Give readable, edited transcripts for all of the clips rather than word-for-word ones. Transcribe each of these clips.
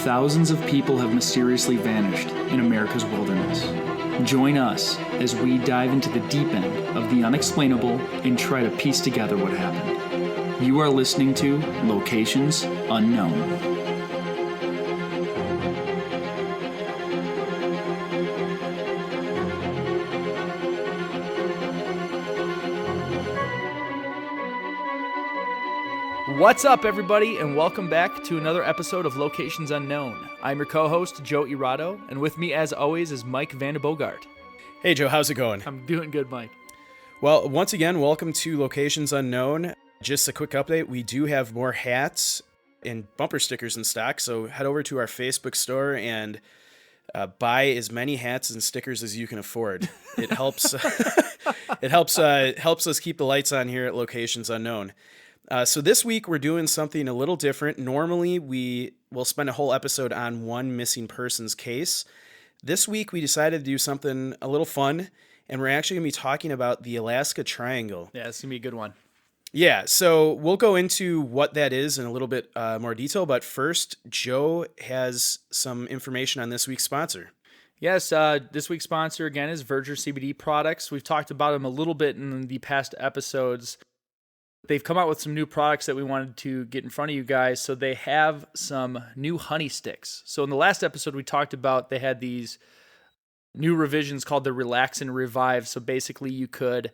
thousands of people have mysteriously vanished in America's wilderness. Join us as we dive into the deep end of the unexplainable and try to piece together what happened. You are listening to Locations Unknown. What's up, everybody, and welcome back to another episode of Locations Unknown. I'm your co-host, Joe Irado, and with me, as always, is Mike Van de Bogart. Hey, Joe, how's it going? I'm doing good, Mike. Well, once again, welcome to Locations Unknown. Just a quick update, we do have more hats and bumper stickers in stock, so head over to our Facebook store and buy as many hats and stickers as you can afford. It helps. helps us keep the lights on here at Locations Unknown. So this week we're doing something a little different. Normally we will spend a whole episode on one missing persons case. This week we decided to do something a little fun, and we're actually going to be talking about the Alaska Triangle. Yeah, it's going to be a good one. Yeah, so we'll go into what that is in a little bit more detail, but first, Joe has some information on this week's sponsor. Yes, this week's sponsor, again, is Verger CBD products. We've talked about them a little bit in the past episodes. They've come out with some new products that we wanted to get in front of you guys. So they have some new honey sticks. So in the last episode we talked about, they had these new revisions called the Relax and Revive. So basically you could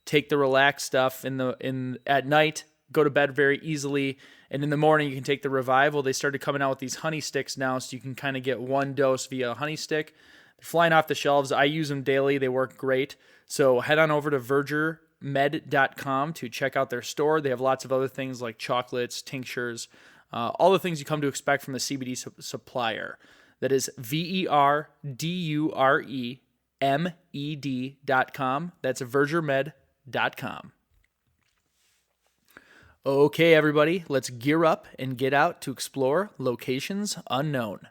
take the relax stuff at night, go to bed very easily, and in the morning you can take the Revive. Well, they started coming out with these honey sticks now, so you can kind of get one dose via a honey stick. They're flying off the shelves. I use them daily. They work great. So head on over to vergermed.com to check out their store. They have lots of other things like chocolates, tinctures, all the things you come to expect from a CBD supplier. That is vergeremed.com. That's vergermed.com. Okay, everybody, let's gear up and get out to explore Locations Unknown.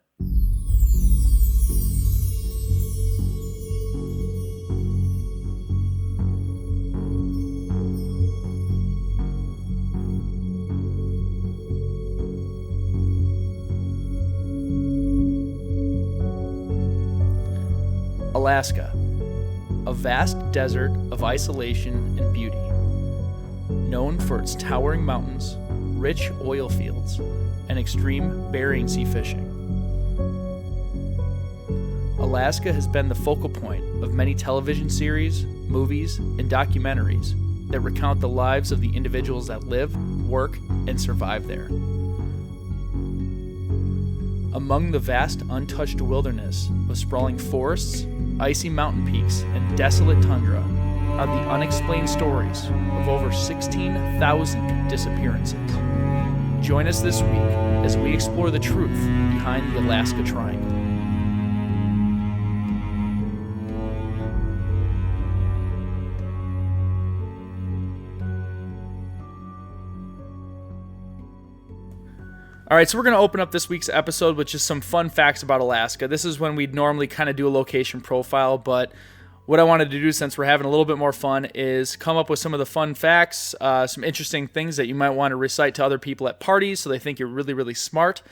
Alaska, a vast desert of isolation and beauty, known for its towering mountains, rich oil fields, and extreme Bering Sea fishing. Alaska has been the focal point of many television series, movies, and documentaries that recount the lives of the individuals that live, work, and survive there. Among the vast untouched wilderness of sprawling forests, icy mountain peaks, and desolate tundra are the unexplained stories of over 16,000 disappearances. Join us this week as we explore the truth behind the Alaska Triangle. All right, so we're going to open up this week's episode with just some fun facts about Alaska. This is when we'd normally kind of do a location profile, but what I wanted to do, since we're having a little bit more fun, is come up with some of the fun facts, some interesting things that you might want to recite to other people at parties so they think you're really, really smart.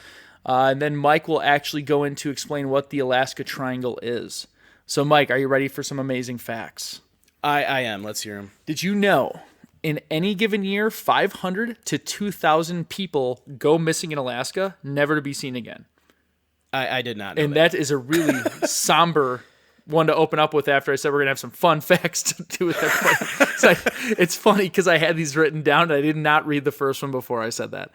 And then Mike will actually go in to explain what the Alaska Triangle is. So Mike, are you ready for some amazing facts? I am. Let's hear them. Did you know in any given year, 500 to 2,000 people go missing in Alaska, never to be seen again? I did not know and that is a really somber one to open up with after I said we're going to have some fun facts to do with everybody. It's funny because I had these written down and I did not read the first one before I said that.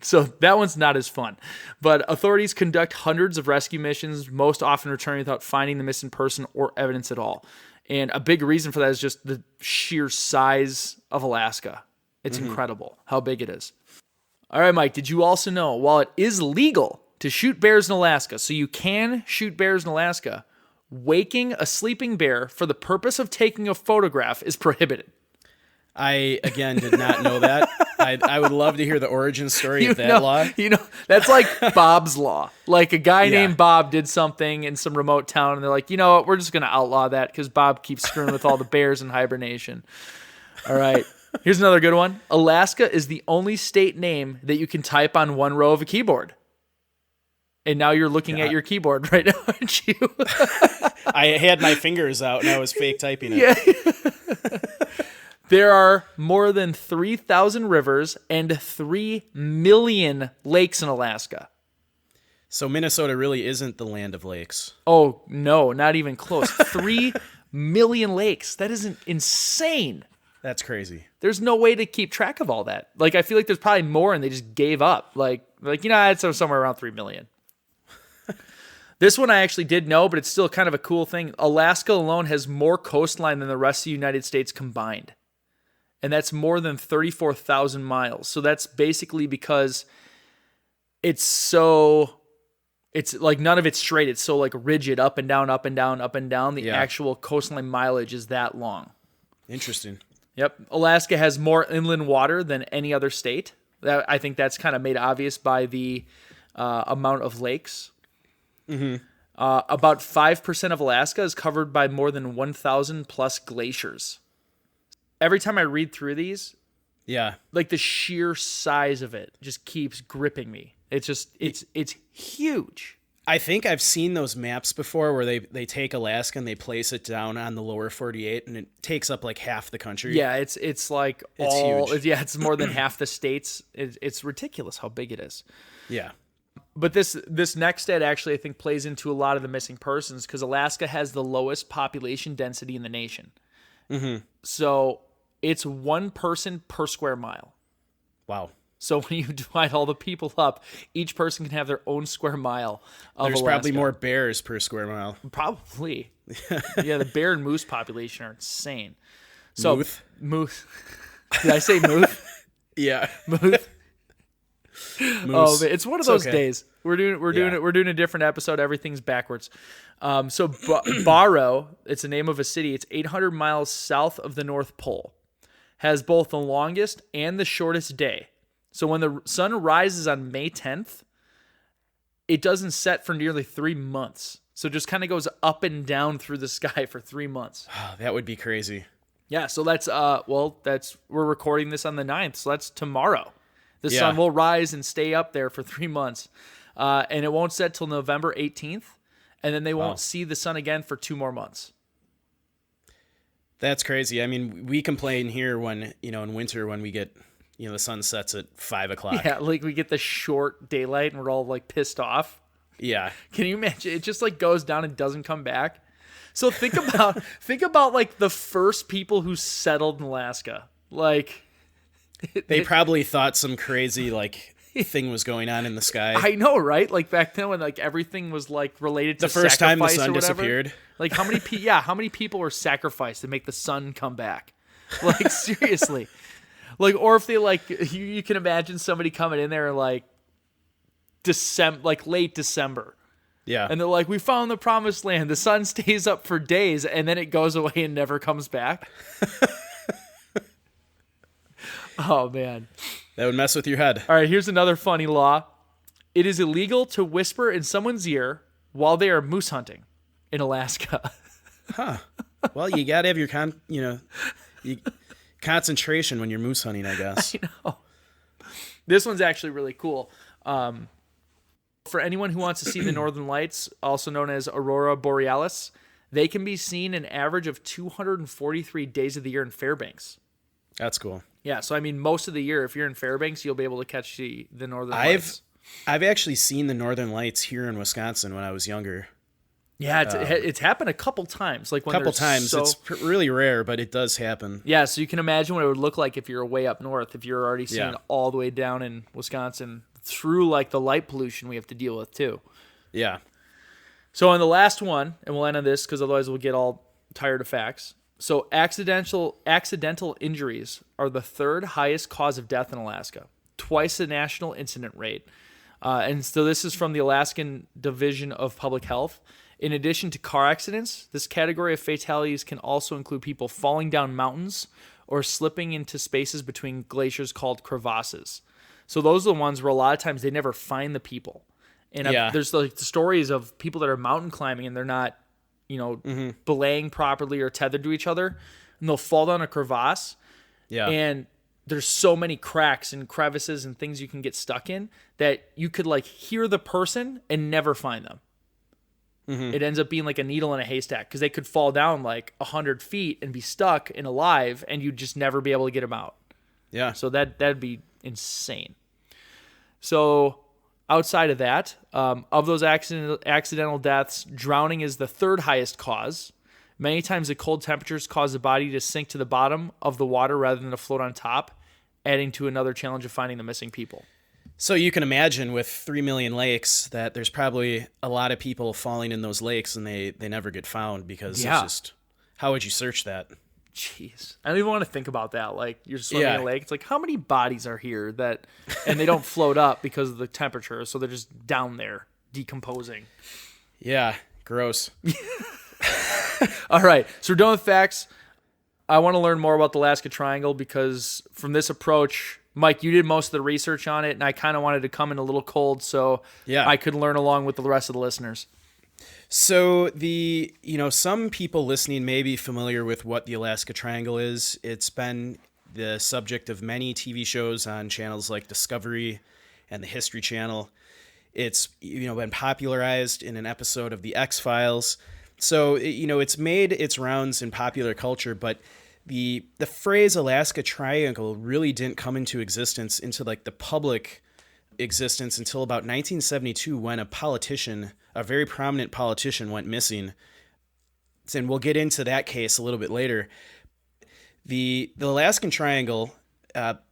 So that one's not as fun. But authorities conduct hundreds of rescue missions, most often returning without finding the missing person or evidence at all. And a big reason for that is just the sheer size of Alaska. It's incredible how big it is. All right, Mike, did you also know, while it is legal to shoot bears in Alaska, so you can shoot bears in Alaska, waking a sleeping bear for the purpose of taking a photograph is prohibited? I, again, did not know that. I would love to hear the origin story of that law. That's like Bob's Law. Like a guy named Bob did something in some remote town, and they're like, you know what, we're just going to outlaw that because Bob keeps screwing with all the bears in hibernation. All right. Here's another good one. Alaska is the only state name that you can type on one row of a keyboard. And now you're looking at your keyboard right now, aren't you? I had my fingers out and I was fake typing it. Yeah. There are more than 3,000 rivers and 3 million lakes in Alaska. So Minnesota really isn't the land of lakes. Oh, no, not even close. 3 million lakes. That isn't insane. That's crazy. There's no way to keep track of all that. Like, I feel like there's probably more and they just gave up. Like it's somewhere around 3 million. This one I actually did know, but it's still kind of a cool thing. Alaska alone has more coastline than the rest of the United States combined. And that's more than 34,000 miles. So that's basically because it's like none of it's straight. It's so like rigid, up and down, up and down, up and down. The actual coastline mileage is that long. Interesting. Yep. Alaska has more inland water than any other state. I think that's kind of made obvious by the amount of lakes. Mm-hmm. About 5% of Alaska is covered by more than 1,000 plus glaciers. Every time I read through these, like the sheer size of it just keeps gripping me. It's just, it's huge. I think I've seen those maps before where they take Alaska and they place it down on the lower 48 and it takes up like half the country. Yeah, it's like huge. Yeah, it's more than half the states. It's ridiculous how big it is. Yeah. But this next stat actually I think plays into a lot of the missing persons because Alaska has the lowest population density in the nation. Mm-hmm. So it's 1 person per square mile. Wow. So when you divide all the people up, each person can have their own square mile of There's Alaska. probably more bears per square mile. Probably. Yeah, the bear and moose population are insane. So moose. Did I say moose? Yeah. Moose. Oh, man, it's one of those okay. days. We're doing a different episode. Everything's backwards. So Barrow, it's the name of a city. It's 800 miles south of the North Pole. Has both the longest and the shortest day. So when the sun rises on May 10th, it doesn't set for nearly 3 months. So it just kind of goes up and down through the sky for 3 months. Oh, that would be crazy. Yeah, so that's we're recording this on the 9th, so that's tomorrow. The sun will rise and stay up there for 3 months. And it won't set till November 18th, and then they won't see the sun again for 2 more months. That's crazy. I mean, we complain here when, in winter when we get, the sun sets at 5 o'clock. Yeah, like we get the short daylight and we're all like pissed off. Yeah. Can you imagine? It just like goes down and doesn't come back. So think about like the first people who settled in Alaska. Like they probably thought some crazy like thing was going on in the sky. I know, right? Like back then when like everything was like related to the first time the sacrifice sun or whatever. disappeared. Like how many people were sacrificed to make the sun come back? Like seriously. Like, or if they like, you can imagine somebody coming in there like late December. Yeah. And they're like, we found the promised land. The sun stays up for days and then it goes away and never comes back. Oh, man. That would mess with your head. All right, here's another funny law. It is illegal to whisper in someone's ear while they are moose hunting in Alaska. Huh. Well, you got to have your concentration when you're moose hunting, I guess. I know. This one's actually really cool. For anyone who wants to see the Northern Lights, also known as Aurora Borealis, they can be seen an average of 243 days of the year in Fairbanks. That's cool. Yeah, so I mean, most of the year, if you're in Fairbanks, you'll be able to catch the Northern Lights. I've actually seen the Northern Lights here in Wisconsin when I was younger. Yeah, it's happened a couple times. Like when It's really rare, but it does happen. Yeah, so you can imagine what it would look like if you're way up north, if you're already seeing all the way down in Wisconsin through like the light pollution we have to deal with too. Yeah. So on the last one, and we'll end on this because otherwise we'll get all tired of facts. So accidental injuries are the 3rd highest cause of death in Alaska, twice the national incident rate. And so this is from the Alaskan Division of Public Health. In addition to car accidents, this category of fatalities can also include people falling down mountains or slipping into spaces between glaciers called crevasses. So those are the ones where a lot of times they never find the people. And there's like the stories of people that are mountain climbing and they're not, belaying properly or tethered to each other, and they'll fall down a crevasse. Yeah. And there's so many cracks and crevices and things you can get stuck in that you could like hear the person and never find them. It ends up being like a needle in a haystack because they could fall down like 100 feet and be stuck and alive, and you'd just never be able to get them out. Yeah. So that'd be insane. So outside of that, of those accidental deaths, drowning is the third highest cause. Many times the cold temperatures cause the body to sink to the bottom of the water rather than to float on top, adding to another challenge of finding the missing people. So you can imagine with 3 million lakes that there's probably a lot of people falling in those lakes and they never get found because it's just, how would you search that? Jeez. I don't even want to think about that. Like you're swimming in a lake. It's like, how many bodies are here that, and they don't float up because of the temperature. So they're just down there decomposing. Yeah. Gross. All right. So we're done with facts. I want to learn more about the Alaska Triangle because from this approach, Mike, you did most of the research on it, and I kind of wanted to come in a little cold so I could learn along with the rest of the listeners. So some people listening may be familiar with what the Alaska Triangle is. It's been the subject of many TV shows on channels like Discovery and the History Channel. It's been popularized in an episode of the X-Files. So it's made its rounds in popular culture, but the phrase Alaska Triangle really didn't come into existence into like the public existence until about 1972 when a very prominent politician went missing. And we'll get into that case a little bit later. The Alaskan Triangle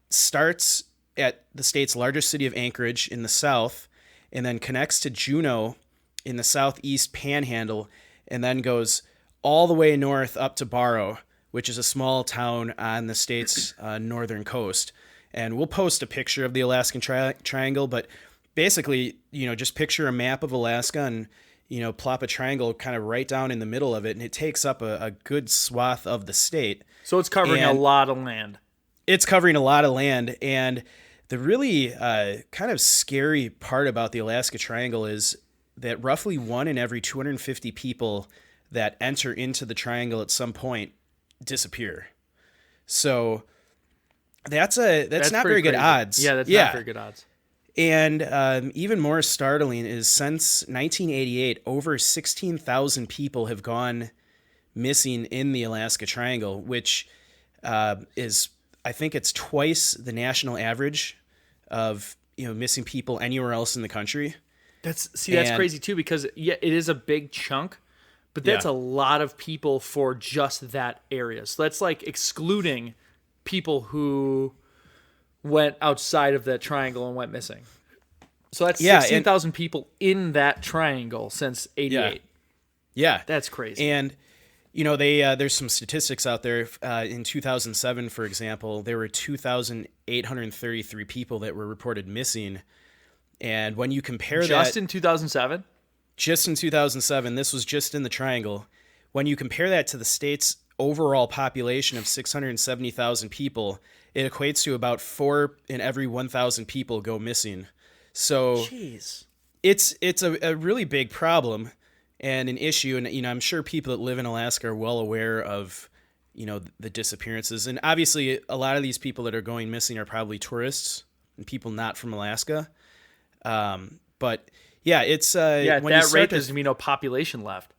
starts at the state's largest city of Anchorage in the south and then connects to Juneau in the southeast panhandle and then goes all the way north up to Barrow, which is a small town on the state's northern coast. And we'll post a picture of the Alaskan Triangle, but basically, just picture a map of Alaska and, plop a triangle kind of right down in the middle of it, and it takes up a good swath of the state. So it's covering a lot of land. It's covering a lot of land, and the really kind of scary part about the Alaska Triangle is that roughly 1 in every 250 people that enter into the triangle at some point disappear. So that's not very good odds. Yeah, that's not very good odds. And even more startling is since 1988, over 16,000 people have gone missing in the Alaska Triangle, which is, I think it's twice the national average of missing people anywhere else in the country. That's crazy too, because it is a big chunk, but that's a lot of people for just that area. So that's like excluding people who went outside of that triangle and went missing. So that's 16,000 people in that triangle since 88. Yeah. That's crazy. And there's some statistics out there. In 2007, for example, there were 2,833 people that were reported missing. And when you compare just in 2007? Just in 2007, this was just in the triangle. When you compare that to the state's overall population of 670,000 people, it equates to about 4 in every 1,000 people go missing. So jeez. It's a really big problem and an issue. And, I'm sure people that live in Alaska are well aware of, the disappearances. And obviously a lot of these people that are going missing are probably tourists and people not from Alaska. But yeah, it's when at that rate there's gonna be no population left.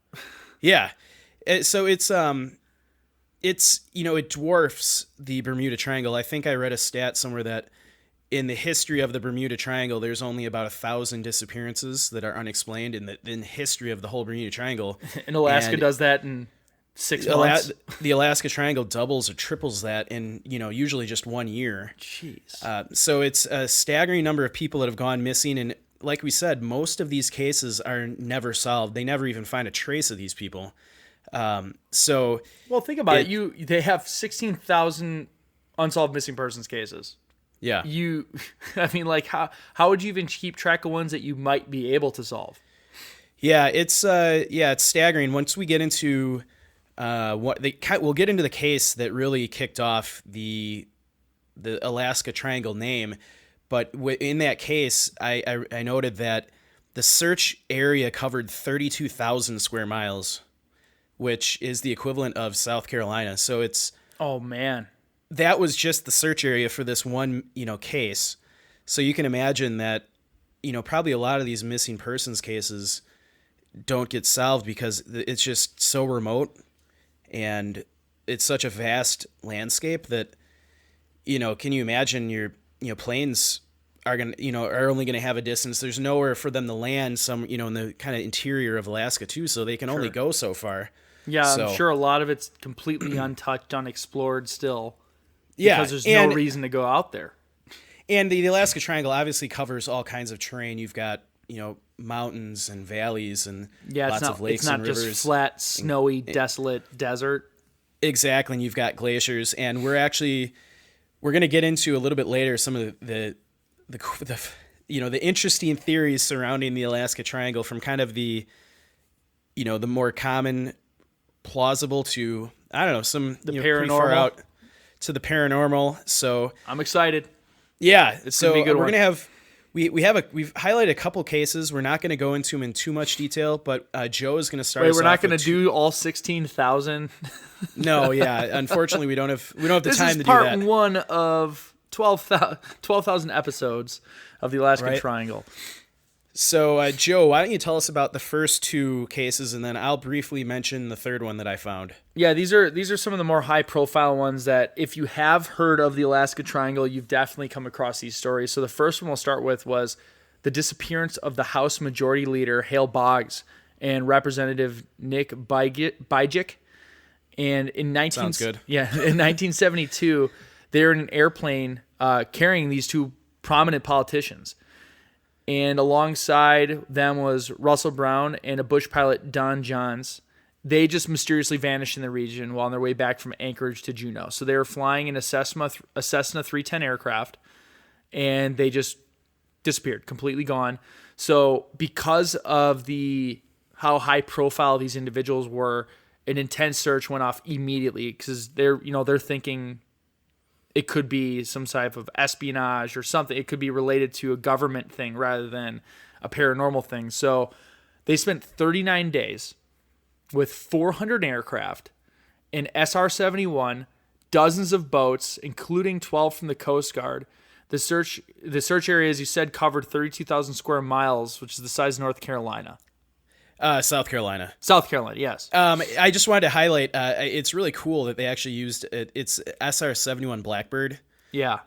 Yeah, so it dwarfs the Bermuda Triangle. I think I read a stat somewhere that in the history of the Bermuda Triangle, there's only about 1,000 disappearances that are unexplained in the history of the whole Bermuda Triangle. And Alaska does that in 6 months. The Alaska Triangle doubles or triples that in usually just 1 year. Jeez. So it's a staggering number of people that have gone missing, and like we said, most of these cases are never solved. They never even find a trace of these people. Well, think about it. They have 16,000 unsolved missing persons cases. Yeah. How would you even keep track of ones that you might be able to solve? Yeah, it's staggering. Once we get into we'll get into the case that really kicked off the Alaska Triangle name. But in that case, I noted that the search area covered 32,000 square miles, which is the equivalent of South Carolina. So it's... Oh, man. that was just the search area for this one, case. So you can imagine that, probably a lot of these missing persons cases don't get solved because it's just so remote and it's such a vast landscape that, can you imagine your, planes are only going to have a distance. There's nowhere for them to land in the kind of interior of Alaska too. So they can only go so far. Yeah. So, I'm sure a lot of it's completely untouched, unexplored still. Yeah. Because there's no reason to go out there. And the Alaska Triangle obviously covers all kinds of terrain. You've got, mountains and valleys and lots of lakes and rivers. It's not just flat, snowy, desolate desert. Exactly. And you've got glaciers. And we're going to get into a little bit later some of the interesting theories surrounding the Alaska Triangle, from kind of the more common plausible to, I don't know, some pretty far out to the paranormal. So I'm excited. Yeah. It's gonna be a good we're one. going to have, we've highlighted a couple cases. We're not going to go into them in too much detail, but Joe is going to start. Wait, us we're not off going with to do all 16,000. No, yeah. Unfortunately, we don't have the This time is to do that. part one of 12,000 episodes of the Alaskan Triangle. So, Joe, why don't you tell us about the first two cases, and then I'll briefly mention the third one that I found. Yeah, these are some of the more high-profile ones that, if you have heard of the Alaska Triangle, you've definitely come across these stories. So the first one we'll start with was the disappearance of the House Majority Leader, Hale Boggs, and Representative Nick Bijik. And in 1972, they were in an airplane carrying these two prominent politicians. And alongside them was Russell Brown and a Bush pilot, Don Johns. They just mysteriously vanished in the region while on their way back from Anchorage to Juneau. So they were flying in a Cessna 310 aircraft, and they just disappeared, completely gone. So because of how high profile these individuals were, an intense search went off immediately, because they're thinking it could be some type of espionage or something. It could be related to a government thing rather than a paranormal thing. So they spent 39 days with 400 aircraft, an SR-71, dozens of boats, including 12 from the Coast Guard. The search area, as you said, covered 32,000 square miles, which is the size of North Carolina. South Carolina. South Carolina, yes. I just wanted to highlight, it's really cool that they actually used it's SR-71 Blackbird. Yeah.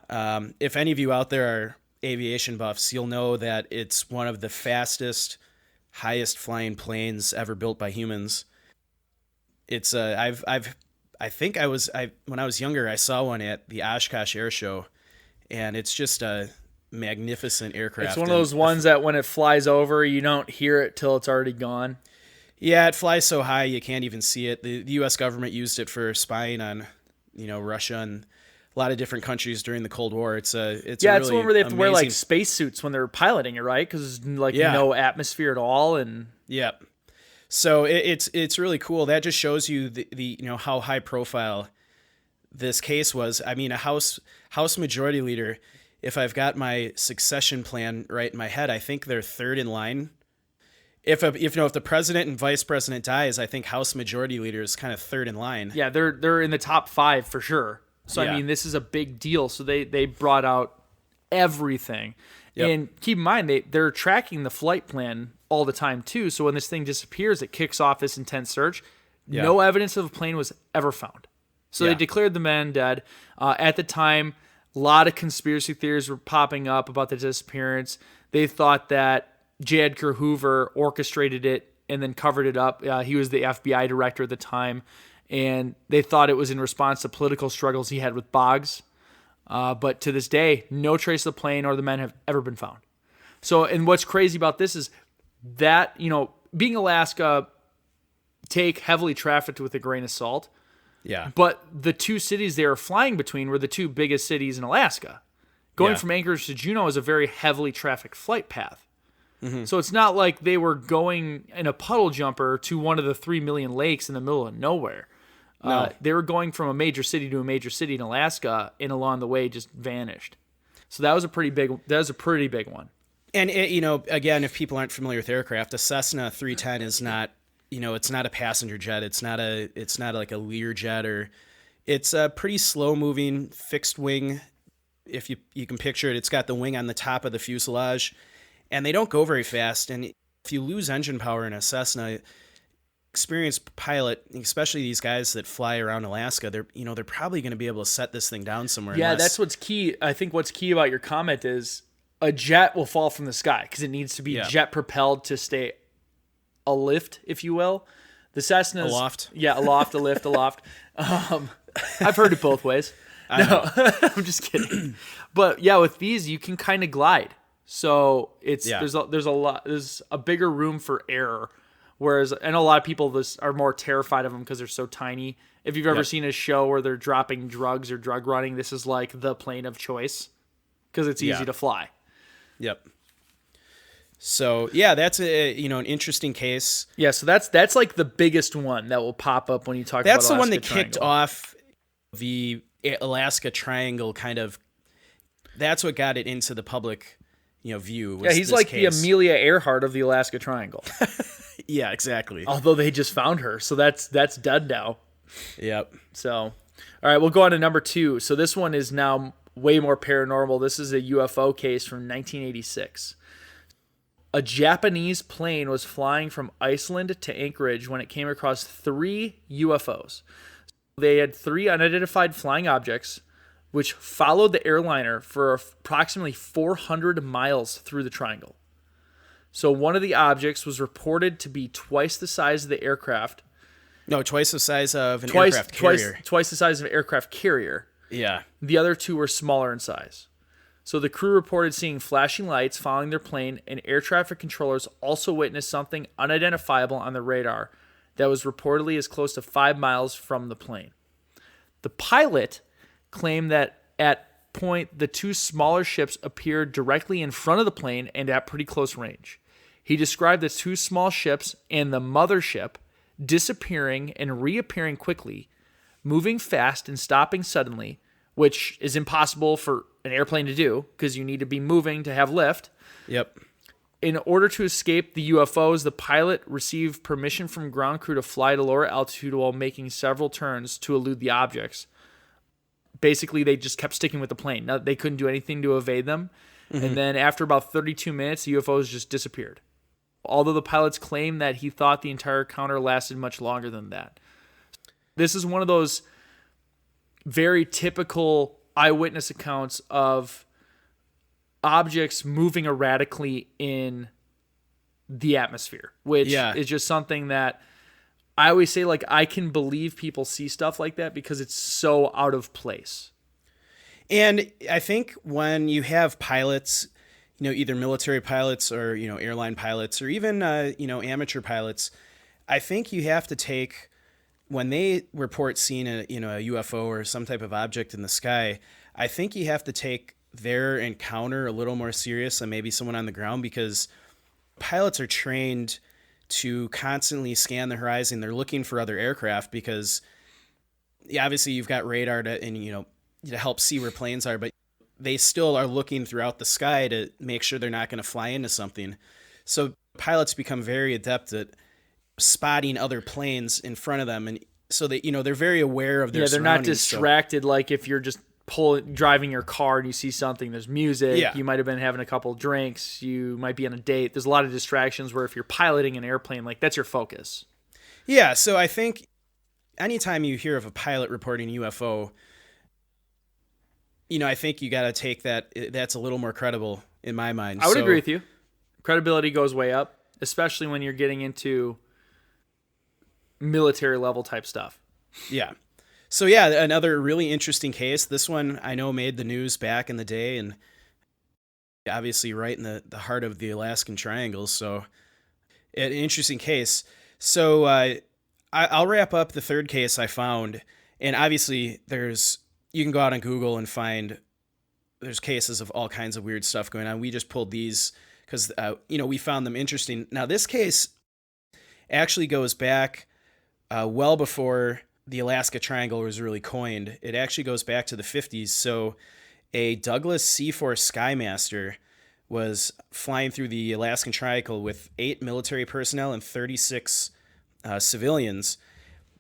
If any of you out there are aviation buffs, you'll know that it's one of the fastest, highest flying planes ever built by humans. It's when I was younger, I saw one at the Oshkosh Air Show, and it's just a magnificent aircraft. It's one of those ones that when it flies over, you don't hear it till it's already gone. Yeah, it flies so high you can't even see it. The U.S. government used it for spying on, Russia and a lot of different countries during the Cold War. It's really it's the one where they have to wear like amazing. spacesuits when they're piloting it, right? Because there's no atmosphere at all, and yeah. So it's really cool. That just shows you the how high profile this case was. I mean, a House Majority Leader. If I've got my succession plan right in my head, I think they're third in line. If the president and vice president dies, I think House Majority Leader is kind of third in line. Yeah, they're in the top 5 for sure. So Yeah. I mean, this is a big deal. So they brought out everything, Yep. and keep in mind they're tracking the flight plan all the time too. So when this thing disappears, it kicks off this intense search. Yeah. No evidence of a plane was ever found. So Yeah. they declared the men dead. At the time, a lot of conspiracy theories were popping up about the disappearance. They thought that J. Edgar Hoover orchestrated it and then covered it up. He was the FBI director at the time, and they thought it was in response to political struggles he had with Boggs. But to this day, no trace of the plane or the men have ever been found. So, and what's crazy about this is that, being Alaska, take heavily trafficked with a grain of salt. Yeah. But the two cities they were flying between were the two biggest cities in Alaska. Going Yeah. from Anchorage to Juneau is a very heavily trafficked flight path. Mm-hmm. So it's not like they were going in a puddle jumper to one of the 3 million lakes in the middle of nowhere. No. They were going from a major city to a major city in Alaska, and along the way just vanished. So that was a pretty big one. And again, if people aren't familiar with aircraft, a Cessna 310 is not, it's not a passenger jet. It's not like a Learjet or It's a pretty slow moving fixed wing. If you can picture it, it's got the wing on the top of the fuselage, and they don't go very fast. And if you lose engine power in a Cessna, experienced pilot, especially these guys that fly around Alaska, they're probably going to be able to set this thing down somewhere. Yeah, that's what's key. I think what's key about your comment is a jet will fall from the sky because it needs to be jet propelled to stay alift, if you will. The Cessna's aloft. Yeah, aloft, alift, aloft. I've heard it both ways. No, I'm just kidding. But yeah, with these you can kind of glide. So there's a bigger room for error. Whereas I know a lot of people are more terrified of them because they're so tiny. If you've ever seen a show where they're dropping drugs or drug running, this is like the plane of choice because it's easy to fly. Yep. So yeah, that's an interesting case. Yeah, so that's like the biggest one that will pop up when you talk about That's the one that Triangle. kicked off the Alaska Triangle kind of. That's what got it into the public, view. Yeah, he's like the Amelia Earhart of the Alaska Triangle. Yeah, exactly. Although they just found her, so that's dead now. Yep. So, all right, we'll go on to number 2. So this one is now way more paranormal. This is a UFO case from 1986. A Japanese plane was flying from Iceland to Anchorage when it came across 3 UFOs. They had 3 unidentified flying objects, which followed the airliner for approximately 400 miles through the triangle. So one of the objects was reported to be twice the size of the aircraft. No, twice the size of an aircraft carrier. Twice the size of an aircraft carrier. Yeah. The other 2 were smaller in size. So the crew reported seeing flashing lights following their plane, and air traffic controllers also witnessed something unidentifiable on the radar that was reportedly as close to 5 miles from the plane. The pilot claimed that at point the 2 smaller ships appeared directly in front of the plane and at pretty close range. He described the 2 small ships and the mothership disappearing and reappearing quickly, moving fast and stopping suddenly, which is impossible for an airplane to do because you need to be moving to have lift. Yep. In order to escape the UFOs, the pilot received permission from ground crew to fly to lower altitude while making several turns to elude the objects. Basically, they just kept sticking with the plane. Now, they couldn't do anything to evade them. Mm-hmm. And then after about 32 minutes, the UFOs just disappeared. Although the pilots claimed that he thought the entire encounter lasted much longer than that. This is one of those very typical eyewitness accounts of objects moving erratically in the atmosphere, which is just something that I always say, like, I can believe people see stuff like that because it's so out of place. And I think when you have pilots, either military pilots or, airline pilots or even, amateur pilots, I think you have to take, when they report seeing a UFO or some type of object in the sky, I think you have to take their encounter a little more serious than maybe someone on the ground, because pilots are trained to constantly scan the horizon. They're looking for other aircraft because obviously you've got radar to help see where planes are, but they still are looking throughout the sky to make sure they're not going to fly into something. So pilots become very adept at spotting other planes in front of them, and so that they're very aware of their surroundings. They're not distracted. Like if you're just driving your car and you see something, there's music, you might have been having a couple drinks, you might be on a date. There's a lot of distractions where if you're piloting an airplane, like that's your focus. Yeah, so I think anytime you hear of a pilot reporting UFO, I think you got to take that's a little more credible in my mind. I would agree with you. Credibility goes way up, especially when you're getting into military level type stuff. Yeah. So yeah, another really interesting case. This one I know made the news back in the day, and obviously right in the heart of the Alaskan Triangle. So an interesting case. So I'll wrap up the third case I found, and obviously you can go out on Google and find there's cases of all kinds of weird stuff going on. We just pulled these because we found them interesting. Now this case actually goes back well before the Alaska Triangle was really coined. It actually goes back to the 50s. So a Douglas C-4 Skymaster was flying through the Alaskan Triangle with 8 military personnel and 36 civilians.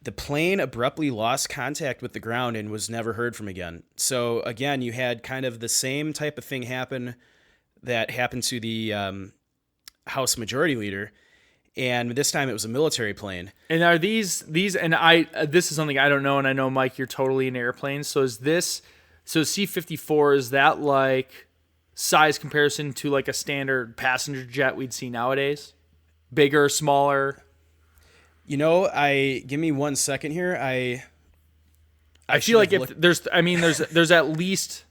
the plane abruptly lost contact with the ground and was never heard from again. So again, you had kind of the same type of thing happen that happened to the House Majority Leader, and this time it was a military plane. And are these and this is something I don't know, and I know, Mike, you're totally in airplanes. So is this, so C-54, is that like size comparison to like a standard passenger jet we'd see nowadays? Bigger, smaller? You know, give me 1 second here. I feel like if there's at least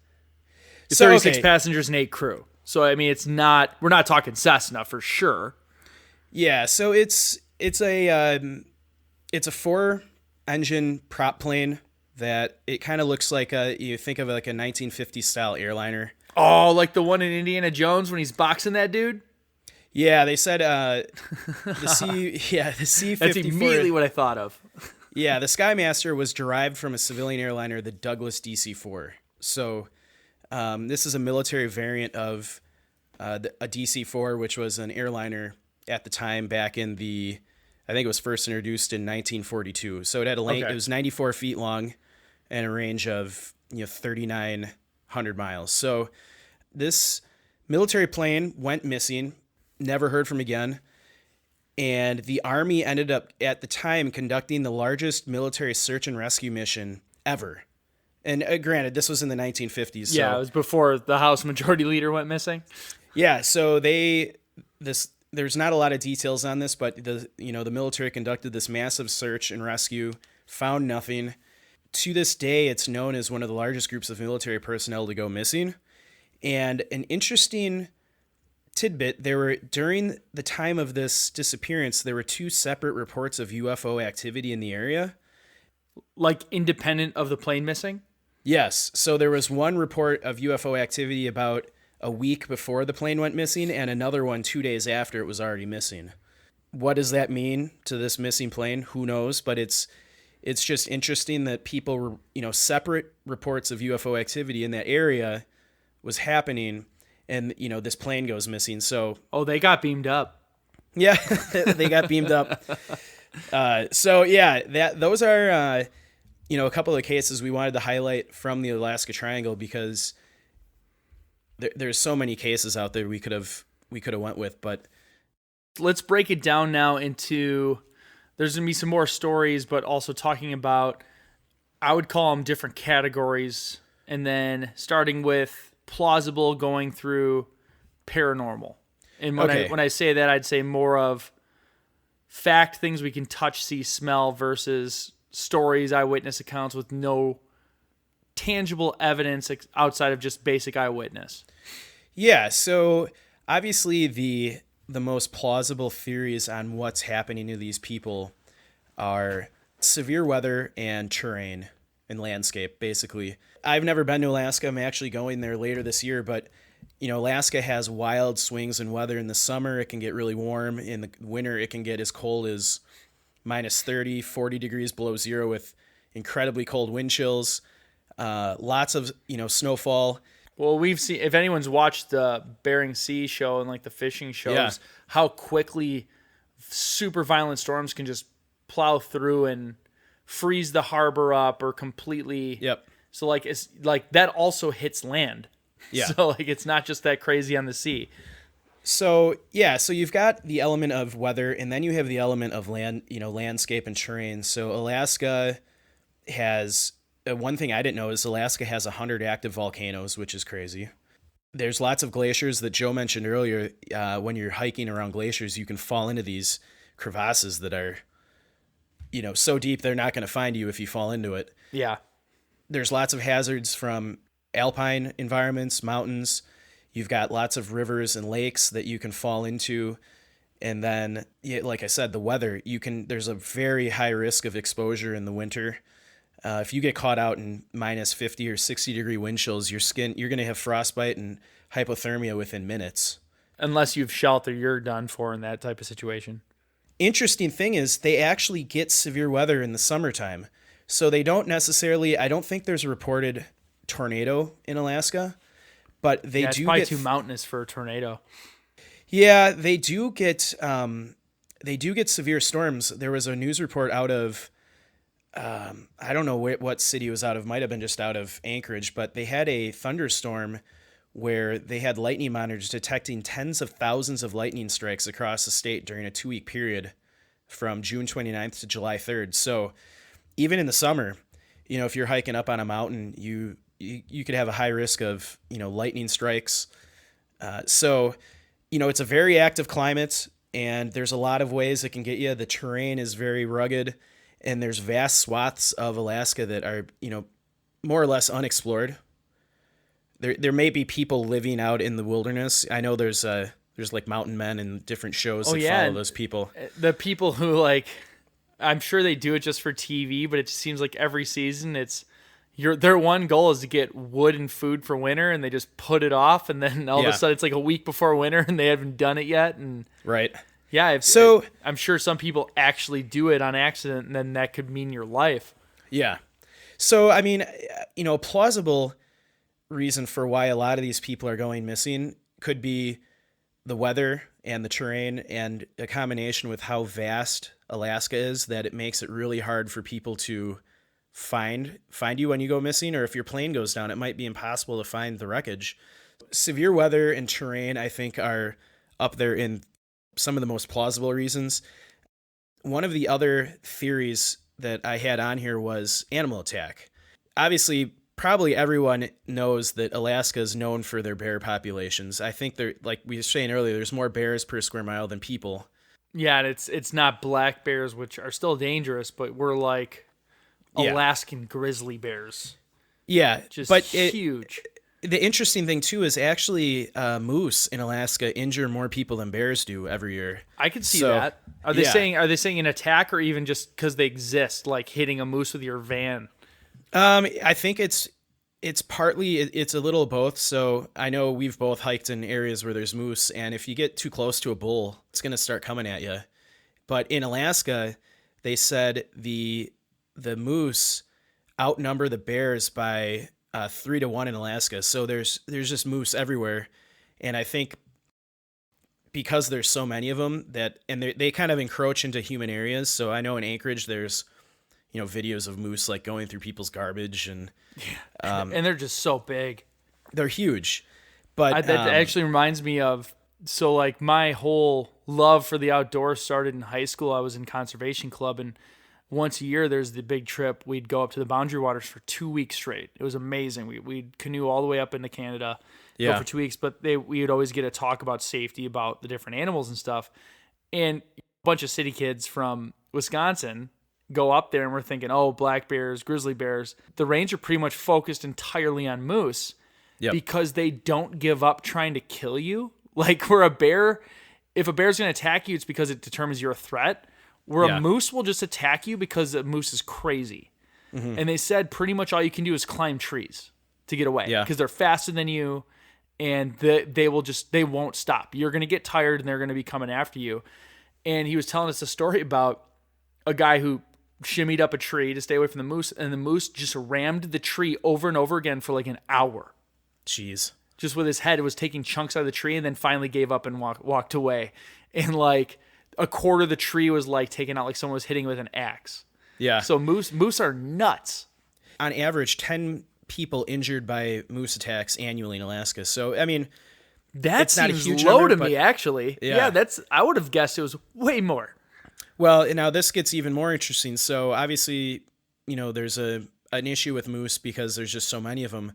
36 passengers and 8 crew. So I mean, we're not talking Cessna for sure. Yeah, so it's a 4-engine prop plane that it kind of looks like you think of like a 1950s style airliner. Oh, like the one in Indiana Jones when he's boxing that dude? Yeah, they said the C-54. That's immediately what I thought of. Yeah, the Skymaster was derived from a civilian airliner, the Douglas DC-4. So this is a military variant of a DC-4, which was an airliner at the time back in I think it was first introduced in 1942. So it had a length, It was 94 feet long and a range of 3,900 miles. So this military plane went missing, never heard from again. And the Army ended up at the time conducting the largest military search and rescue mission ever. And granted, this was in the 1950s. So, yeah, it was before the House Majority Leader went missing. Yeah, so there's not a lot of details on this, but the military conducted this massive search and rescue, found nothing. To this day, it's known as one of the largest groups of military personnel to go missing. And an interesting tidbit, during the time of this disappearance, there were 2 separate reports of UFO activity in the area. Like independent of the plane missing? Yes. So there was one report of UFO activity about a week before the plane went missing, and another one 2 days after it was already missing. What does that mean to this missing plane? Who knows? But it's just interesting that people were, separate reports of UFO activity in that area was happening, and this plane goes missing. So they got beamed up. Yeah, they got beamed up. So yeah, those are a couple of cases we wanted to highlight from the Alaska Triangle because there's so many cases out there we could have went with, but let's break it down now into, there's going to be some more stories, but also talking about, I would call them different categories, and then starting with plausible going through paranormal. And when I say that, I'd say more of fact, things we can touch, see, smell versus stories, eyewitness accounts with no tangible evidence outside of just basic eyewitness. Yeah, so obviously the most plausible theories on what's happening to these people are severe weather and terrain and landscape, basically. I've never been to Alaska. I'm actually going there later this year, but Alaska has wild swings in weather. In the summer, it can get really warm. In the winter, it can get as cold as minus 30, 40 degrees below zero with incredibly cold wind chills. Lots of, snowfall. Well, we've seen, if anyone's watched the Bering Sea show and like the fishing shows, how quickly super violent storms can just plow through and freeze the harbor up or completely. Yep. So like, it's like that also hits land. Yeah. So like, it's not just that crazy on the sea. So you've got the element of weather, and then you have the element of land, landscape and terrain. So Alaska has, one thing I didn't know is Alaska has 100 active volcanoes, which is crazy. There's lots of glaciers that Joe mentioned earlier. When you're hiking around glaciers, you can fall into these crevasses that are, so deep they're not going to find you if you fall into it. Yeah. There's lots of hazards from alpine environments, mountains. You've got lots of rivers and lakes that you can fall into. And then, like I said, the weather, there's a very high risk of exposure in the winter. If you get caught out in minus 50 or 60 degree wind chills, you're going to have frostbite and hypothermia within minutes. Unless you've sheltered, you're done for in that type of situation. Interesting thing is they actually get severe weather in the summertime. So they don't necessarily, I don't think there's a reported tornado in Alaska, but they it's do probably get too mountainous for a tornado. Yeah, they do get severe storms. There was a news report out of I don't know what city it was out of, might have been just out of Anchorage, but they had a thunderstorm where they had lightning monitors detecting tens of thousands of lightning strikes across the state during a 2-week period from June 29th to July 3rd. So even in the summer, if you're hiking up on a mountain, you could have a high risk of, lightning strikes. So it's a very active climate, and there's a lot of ways it can get you. The terrain is very rugged, and there's vast swaths of Alaska that are, more or less unexplored. There may be people living out in the wilderness. I know there's like mountain men and different shows that follow those people. The people who I'm sure they do it just for TV, but it just seems like every season their one goal is to get wood and food for winter, and they just put it off, and then all of a sudden it's like a week before winter and they haven't done it yet. And right. Yeah. I'm sure some people actually do it on accident, and then that could mean your life. Yeah. So, I mean, a plausible reason for why a lot of these people are going missing could be the weather and the terrain, and a combination with how vast Alaska is, that it makes it really hard for people to find you when you go missing, or if your plane goes down, it might be impossible to find the wreckage. Severe weather and terrain, I think, are up there in some of the most plausible reasons. One of the other theories that I had on here was animal attack. Obviously, probably everyone knows that Alaska is known for their bear populations. I think like we were saying earlier, there's more bears per square mile than people. Yeah, and it's not black bears, which are still dangerous, but we're like Alaskan grizzly bears. Yeah, just huge. The interesting thing too is actually moose in Alaska injure more people than bears do every year. I can see that. Are they saying an attack, or even just because they exist, like hitting a moose with your van? I think it's partly, it's a little of both. So I know we've both hiked in areas where there's moose, and if you get too close to a bull, it's going to start coming at you. But in Alaska, they said the moose outnumber the bears by 3-1 in Alaska. So there's just moose everywhere. And I think because there's so many of them and they kind of encroach into human areas. So I know in Anchorage, there's, videos of moose like going through people's garbage, and and they're just so big. They're huge. But that actually reminds me of, so like my whole love for the outdoors started in high school. I was in conservation club, and once a year there's the big trip. We'd go up to the Boundary Waters for 2 weeks straight. It was amazing. We'd canoe all the way up into Canada, go for 2 weeks, but we would always get a talk about safety, about the different animals and stuff. And a bunch of city kids from Wisconsin go up there, and we're thinking, oh, black bears, grizzly bears. The ranger pretty much focused entirely on moose because they don't give up trying to kill you. Like, where a bear, if a bear's going to attack you, it's because it determines you're a threat. Where a moose will just attack you because a moose is crazy. Mm-hmm. And they said pretty much all you can do is climb trees to get away because they're faster than you, and they won't stop. You're going to get tired, and they're going to be coming after you. And he was telling us a story about a guy who shimmied up a tree to stay away from the moose, and the moose just rammed the tree over and over again for like an hour. Jeez. Just with his head, it was taking chunks out of the tree, and then finally gave up and walked away. And like a quarter of the tree was like taken out, like someone was hitting with an axe. Yeah. So moose are nuts. On average, 10 people injured by moose attacks annually in Alaska. So, I mean, that seems low to me, actually. Yeah, I would have guessed it was way more. Well, now this gets even more interesting. So obviously, there's an issue with moose because there's just so many of them.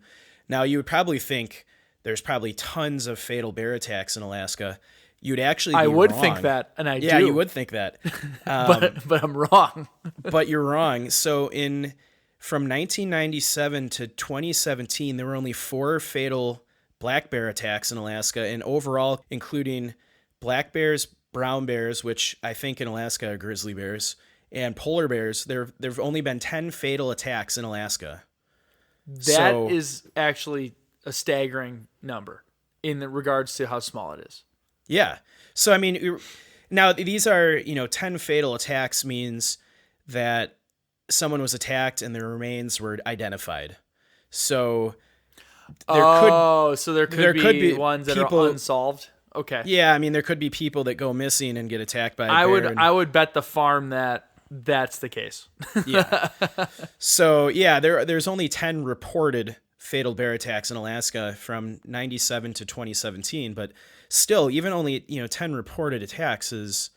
Now, you would probably think there's probably tons of fatal bear attacks in Alaska. You'd actually be I would wrong. think that, and I do. Yeah, you would think that. But I'm wrong. But you're wrong. So from 1997 to 2017, there were only 4 fatal black bear attacks in Alaska, and overall, including black bears, brown bears, which I think in Alaska are grizzly bears, and polar bears, there've only been 10 fatal attacks in Alaska. That is actually a staggering number in regards to how small it is. Yeah. So, I mean, now these are, 10 fatal attacks means that someone was attacked and their remains were identified. So there could be ones that are unsolved. Okay. Yeah, I mean, there could be people that go missing and get attacked by a bear. I would bet the farm that that's the case. Yeah. So yeah, there's only 10 reported fatal bear attacks in Alaska from 97 to 2017, but still, even only 10 reported attacks is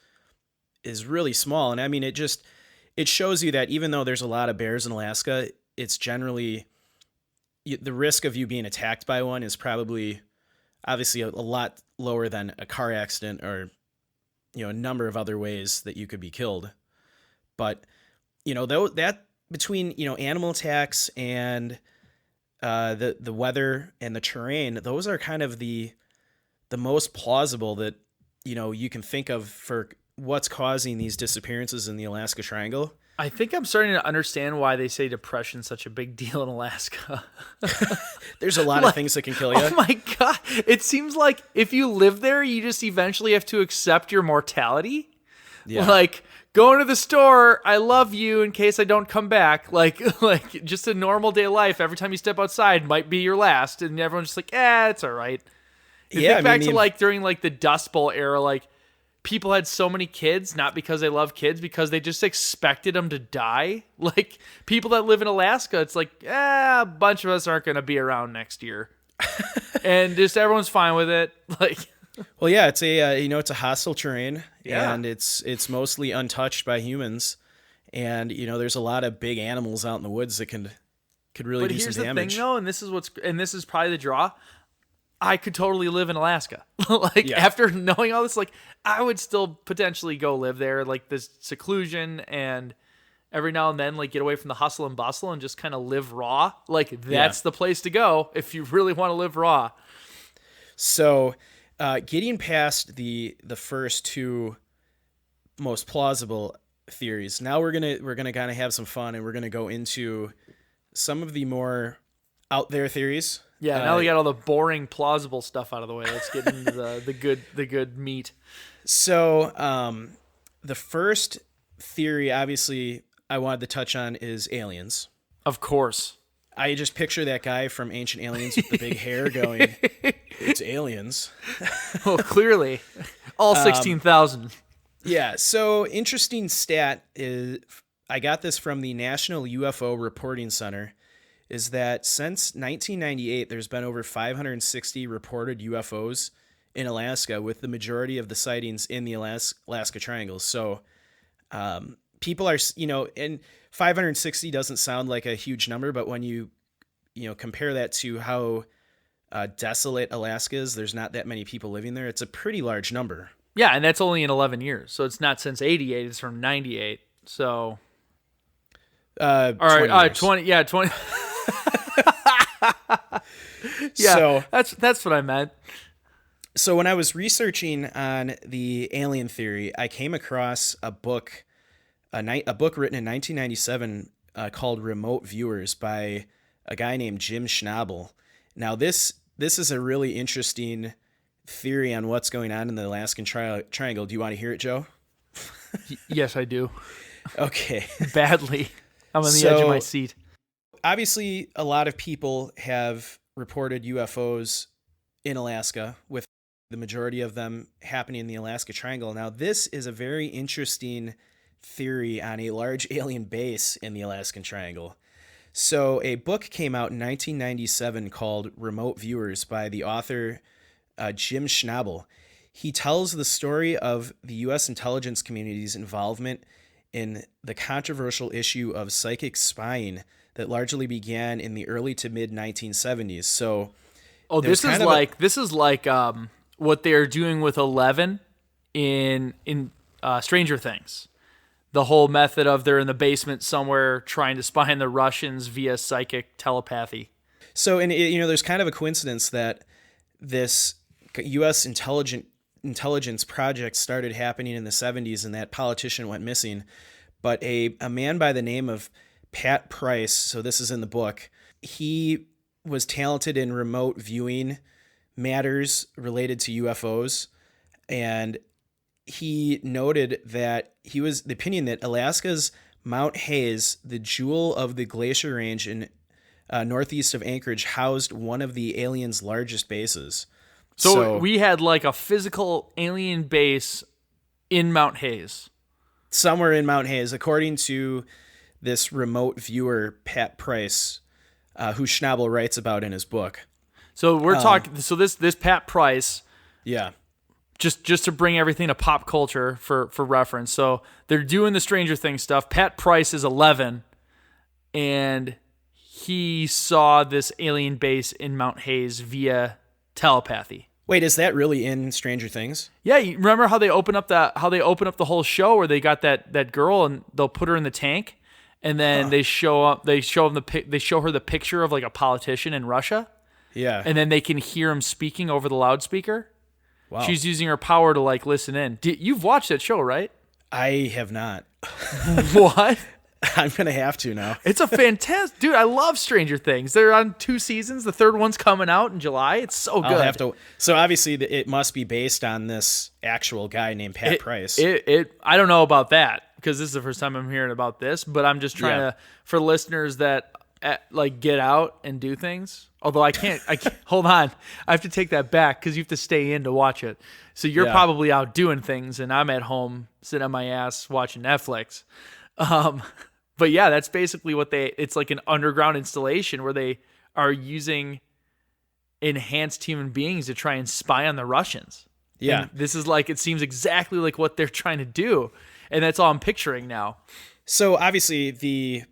really small. And I mean, it shows you that even though there's a lot of bears in Alaska, it's generally the risk of you being attacked by one is probably obviously a lot lower than a car accident or a number of other ways that you could be killed. But though that between animal attacks and the weather and the terrain, those are kind of the most plausible that you can think of for what's causing these disappearances in the Alaska Triangle. I think I'm starting to understand why they say depression's such a big deal in Alaska. There's a lot of things that can kill you. Oh my God. It seems like if you live there, you just eventually have to accept your mortality. Yeah. Like, going to the store, I love you in case I don't come back. Like just a normal day of life. Every time you step outside might be your last. And everyone's just like, it's all right. Think back to like during like the Dust Bowl era, like people had so many kids, not because they love kids, because they just expected them to die. Like people that live in Alaska, it's like, a bunch of us aren't going to be around next year. And just everyone's fine with it. Like, well, yeah, it's it's a hostile terrain, Yeah. and it's mostly untouched by humans, and there's a lot of big animals out in the woods that could really do some damage. But here's the thing, though, and this is probably the draw. I could totally live in Alaska. After knowing all this, like I would still potentially go live there, like this seclusion, and every now and then like get away from the hustle and bustle and just kind of live raw. Like that's the place to go if you really want to live raw. So, getting past the first two most plausible theories, now we're gonna kind of have some fun, and we're gonna go into some of the more out there theories. Yeah, now we got all the boring, plausible stuff out of the way. Let's get into the good meat. So, the first theory, obviously, I wanted to touch on is aliens. Of course. I just picture that guy from Ancient Aliens with the big hair going, it's aliens. Well, clearly. All 16,000. Yeah, so interesting stat is, I got this from the National UFO Reporting Center, is that since 1998, there's been over 560 reported UFOs in Alaska, with the majority of the sightings in the Alaska Triangle. So people are, and 560 doesn't sound like a huge number, but when you compare that to how desolate Alaska is, there's not that many people living there. It's a pretty large number. Yeah, and that's only in 11 years. So it's not since 88, it's from 98. So all right, 20, yeah, 20. Yeah, so that's what I meant. So when I was researching on the alien theory, I came across a book written in 1997 called Remote Viewers by a guy named Jim Schnabel. Now this is a really interesting theory on what's going on in the Alaskan Triangle. Do you want to hear it, Joe? Yes, I do. Okay. Badly. I'm on the edge of my seat. Obviously, a lot of people have reported UFOs in Alaska, with the majority of them happening in the Alaska Triangle. Now, this is a very interesting theory on a large alien base in the Alaskan Triangle. So a book came out in 1997 called Remote Viewers by the author Jim Schnabel. He tells the story of the U.S. intelligence community's involvement in the controversial issue of psychic spying that largely began in the early to mid 1970s. So, this is like what they're doing with 11 in Stranger Things. The whole method of they're in the basement somewhere trying to spy on the Russians via psychic telepathy. So, and there's kind of a coincidence that this U.S. intelligence project started happening in the 70s, and that politician went missing. But a man by the name of Pat Price, so this is in the book, he was talented in remote viewing matters related to UFOs, and he noted that he was the opinion that Alaska's Mount Hayes, the jewel of the glacier range in northeast of Anchorage, housed one of the aliens' largest bases. So we had like a physical alien base in Mount Hayes. somewhere in Mount Hayes, according to this remote viewer, Pat Price, who Schnabel writes about in his book. So we're talking. So this Pat Price. Yeah. Just to bring everything to pop culture for reference. So they're doing the Stranger Things stuff. Pat Price is 11, and he saw this alien base in Mount Hayes via telepathy. Wait, is that really in Stranger Things? Yeah, you remember how they open up the whole show where they got that girl and they'll put her in the tank, and then they show her the picture of like a politician in Russia. Yeah, and then they can hear him speaking over the loudspeaker. Wow. She's using her power to like listen in. You've watched that show, right? I have not. What? I'm going to have to now. It's a fantastic... Dude, I love Stranger Things. They're on 2 seasons. The third one's coming out in July. It's so good. I'll have to... So obviously it must be based on this actual guy named Pat Price. I don't know about that because this is the first time I'm hearing about this, but I'm just trying to... For listeners that like get out and do things... Although I can't hold on. I have to take that back because you have to stay in to watch it. So you're probably out doing things, and I'm at home sitting on my ass watching Netflix. But yeah, that's basically what it's like an underground installation where they are using enhanced human beings to try and spy on the Russians. Yeah. And this is like, it seems exactly like what they're trying to do. And that's all I'm picturing now. So obviously the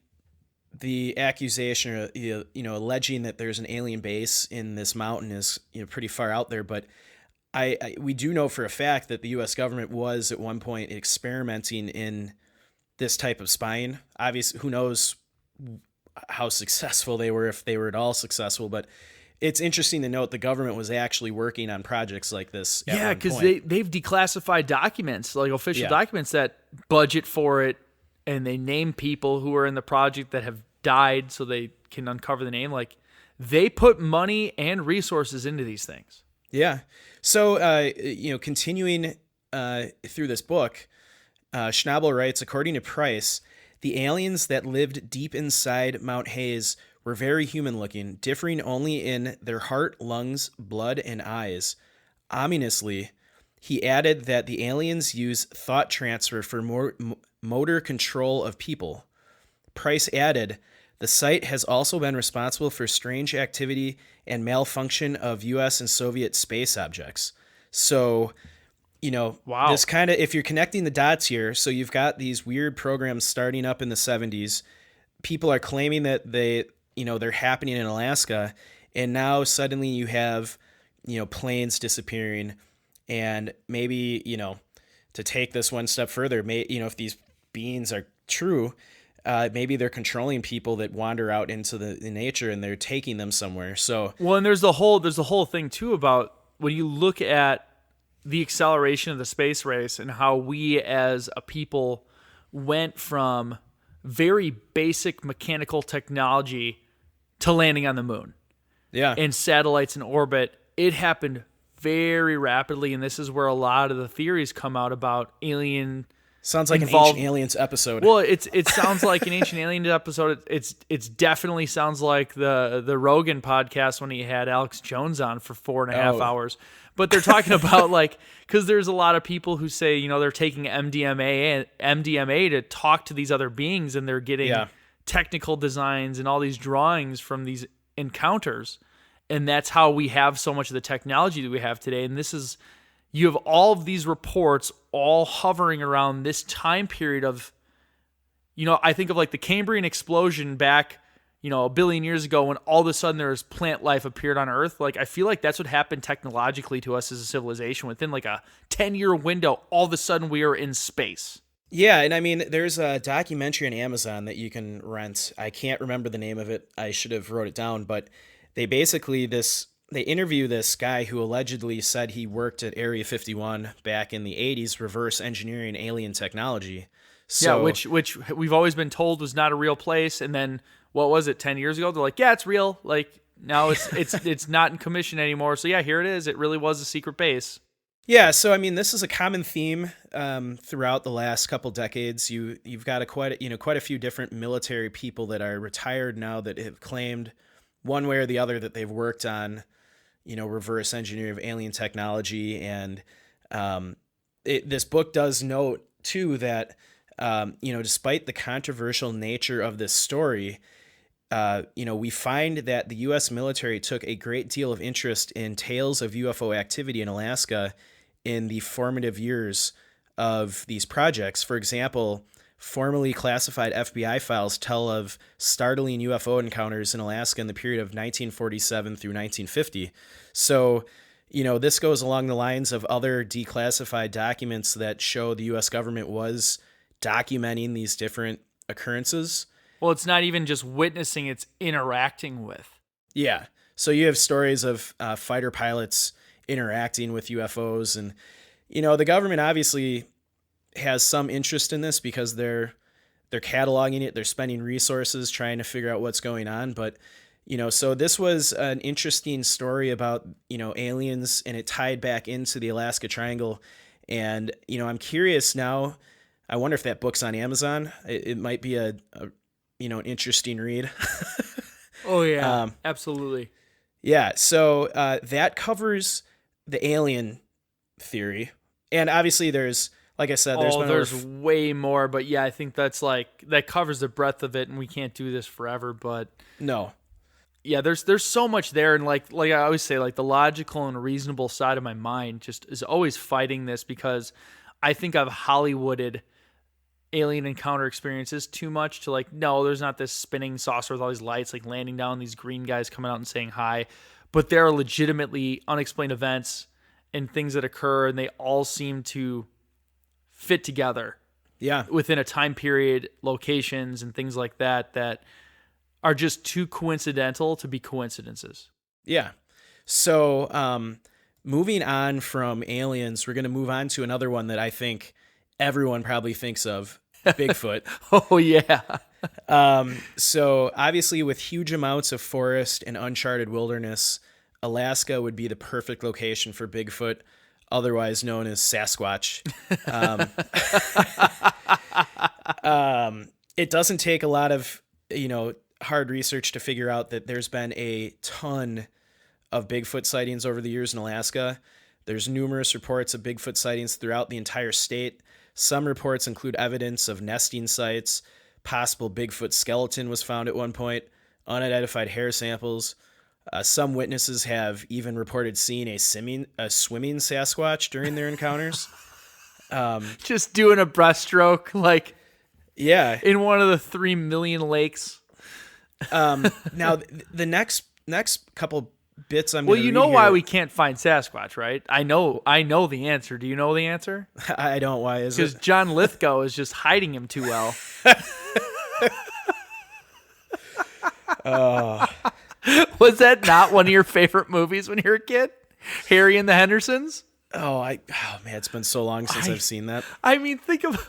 accusation, alleging that there's an alien base in this mountain is, pretty far out there. But we do know for a fact that the U.S. government was at one point experimenting in this type of spying. Obviously, who knows how successful they were, if they were at all successful. But it's interesting to note the government was actually working on projects like this. Yeah, because they've declassified documents, like official documents that budget for it. And they name people who are in the project that have died so they can uncover the name. Like, they put money and resources into these things. Yeah. So, continuing through this book, Schnabel writes, according to Price, the aliens that lived deep inside Mount Hayes were very human-looking, differing only in their heart, lungs, blood, and eyes. Ominously, he added that the aliens use thought transfer for more motor control of people. Price added, the site has also been responsible for strange activity and malfunction of U.S. and Soviet space objects. So, wow. This kind of, if you're connecting the dots here, so you've got these weird programs starting up in the 70s. People are claiming that they're happening in Alaska, and now suddenly you have, planes disappearing, and maybe, to take this one step further, if these beings are true, maybe they're controlling people that wander out into the nature and they're taking them somewhere. So and there's the whole thing too about when you look at the acceleration of the space race and how we as a people went from very basic mechanical technology to landing on the moon. Yeah. And satellites in orbit. It happened very rapidly, and this is where a lot of the theories come out about alien. Sounds like an Ancient Aliens episode. Well, it sounds like an Ancient Aliens episode. It's definitely sounds like the Rogan podcast when he had Alex Jones on for 4.5 hours. But they're talking about because there's a lot of people who say they're taking MDMA to talk to these other beings, and they're getting technical designs and all these drawings from these encounters. And that's how we have so much of the technology that we have today. And you have all of these reports all hovering around this time period of, I think of like the Cambrian explosion back, a billion years ago when all of a sudden there was plant life appeared on Earth. Like, I feel like that's what happened technologically to us as a civilization. Within like a 10-year window, all of a sudden we are in space. Yeah, and I mean, there's a documentary on Amazon that you can rent. I can't remember the name of it. I should have wrote it down, but they interview this guy who allegedly said he worked at Area 51 back in the 80s, reverse engineering alien technology. So, which we've always been told was not a real place. And then what was it, 10 years ago? They're like, yeah, it's real. Like now it's not in commission anymore. So yeah, here it is. It really was a secret base. Yeah, so I mean, this is a common theme throughout the last couple decades. You've got quite a few different military people that are retired now that have claimed one way or the other that they've worked on, reverse engineering of alien technology. And this book does note too that despite the controversial nature of this story, we find that the U.S. military took a great deal of interest in tales of UFO activity in Alaska in the formative years of these projects. For example, formally classified FBI files tell of startling UFO encounters in Alaska in the period of 1947 through 1950. So, this goes along the lines of other declassified documents that show the U.S. government was documenting these different occurrences. Well, it's not even just witnessing, it's interacting with. Yeah. So you have stories of fighter pilots interacting with UFOs, and, the government obviously has some interest in this because they're cataloging it. They're spending resources trying to figure out what's going on. But, so this was an interesting story about, aliens, and it tied back into the Alaska Triangle. And, I'm curious now, I wonder if that book's on Amazon. It might be an interesting read. Oh yeah, absolutely. Yeah. So that covers the alien theory. And obviously there's, like I said, there's way more, but yeah, I think that covers the breadth of it, and we can't do this forever, but no. Yeah, there's so much there, and like I always say, like the logical and reasonable side of my mind just is always fighting this, because I think I've Hollywooded alien encounter experiences too much to no, there's not this spinning saucer with all these lights like landing down, these green guys coming out and saying hi, but there are legitimately unexplained events and things that occur, and they all seem to fit together. Yeah. Within a time period, locations, and things like that are just too coincidental to be coincidences. Yeah. So, moving on from aliens, we're going to move on to another one that I think everyone probably thinks of, Bigfoot. Oh, yeah. So obviously with huge amounts of forest and uncharted wilderness, Alaska would be the perfect location for Bigfoot, otherwise known as Sasquatch. It doesn't take a lot of, hard research to figure out that there's been a ton of Bigfoot sightings over the years in Alaska. There's numerous reports of Bigfoot sightings throughout the entire state. Some reports include evidence of nesting sites, possible Bigfoot skeleton was found at one point, unidentified hair samples. Some witnesses have even reported seeing a swimming Sasquatch during their encounters. Just doing a breaststroke, yeah, in one of the 3 million lakes. Now the next couple bits I'm well, gonna you read know here, why we can't find Sasquatch, right? I know the answer. Do you know the answer? I don't. Why is it? Because John Lithgow is just hiding him too well. Was that not one of your favorite movies when you were a kid? Harry and the Hendersons? Oh man, it's been so long since I've seen that. I mean,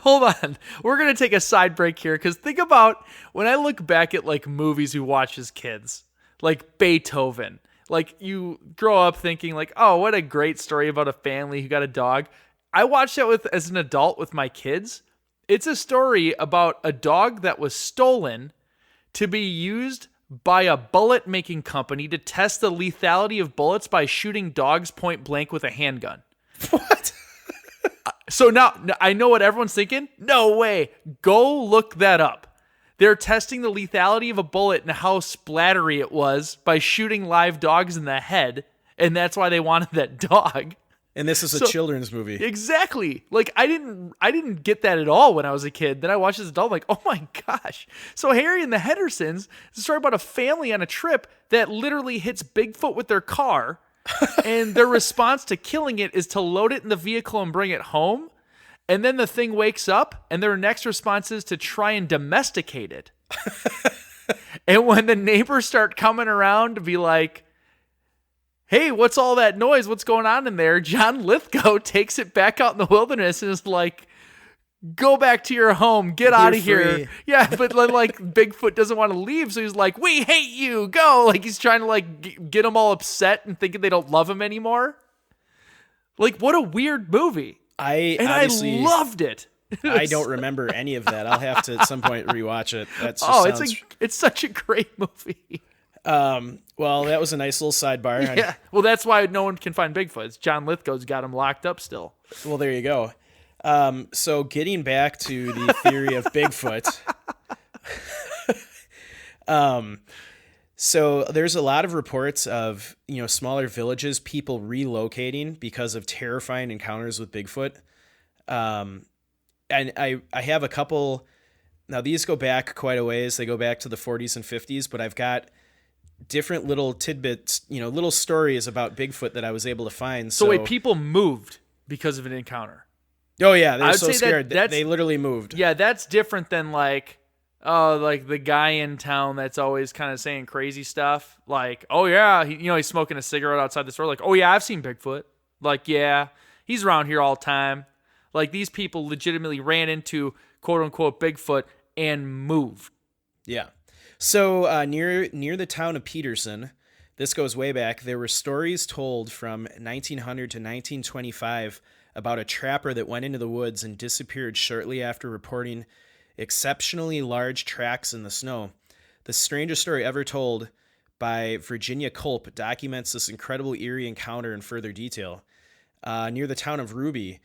hold on. We're going to take a side break here, because think about when I look back at like movies we watched as kids, like Beethoven. Like you grow up thinking like, oh, what a great story about a family who got a dog. I watched that as an adult with my kids. It's a story about a dog that was stolen to be used by a bullet making company to test the lethality of bullets by shooting dogs point blank with a handgun. What? So now I know what everyone's thinking. No way. Go look that up. They're testing the lethality of a bullet and how splattery it was by shooting live dogs in the head. And that's why they wanted that dog. And this is a children's movie. Exactly. Like I didn't get that at all when I was a kid. Then I watched this adult, like, oh my gosh. So Harry and the Hendersons is a story about a family on a trip that literally hits Bigfoot with their car. And their response to killing it is to load it in the vehicle and bring it home. And then the thing wakes up, and their next response is to try and domesticate it. And when the neighbors start coming around to be like, hey, what's all that noise? What's going on in there? John Lithgow takes it back out in the wilderness and is like, go back to your home. Get out of here. Yeah, but like Bigfoot doesn't want to leave, so he's like, we hate you. Go. Like he's trying to like get them all upset and thinking they don't love him anymore. Like what a weird movie. I loved it. I don't remember any of that. I'll have to at some point rewatch it. It's such a great movie. Well, that was a nice little sidebar. Yeah. Well, that's why no one can find Bigfoot. It's John Lithgow's got him locked up still. Well, there you go. So getting back to the theory of Bigfoot. So there's a lot of reports of, smaller villages, people relocating because of terrifying encounters with Bigfoot. And I have a couple. Now, these go back quite a ways. They go back to the 40s and 50s, but I've got different little tidbits, little stories about Bigfoot that I was able to find. So wait, people moved because of an encounter. Oh, yeah. They I were would so say scared. that's- They literally moved. Yeah, that's different than like the guy in town that's always kind of saying crazy stuff. Like, oh yeah, he's smoking a cigarette outside the store. Like, oh yeah, I've seen Bigfoot. Like, yeah, he's around here all the time. Like, these people legitimately ran into quote unquote Bigfoot and moved. Yeah. So near the town of Peterson, this goes way back, there were stories told from 1900 to 1925 about a trapper that went into the woods and disappeared shortly after reporting exceptionally large tracks in the snow. The strangest story ever told by Virginia Culp documents this incredible eerie encounter in further detail. Near the town of Ruby,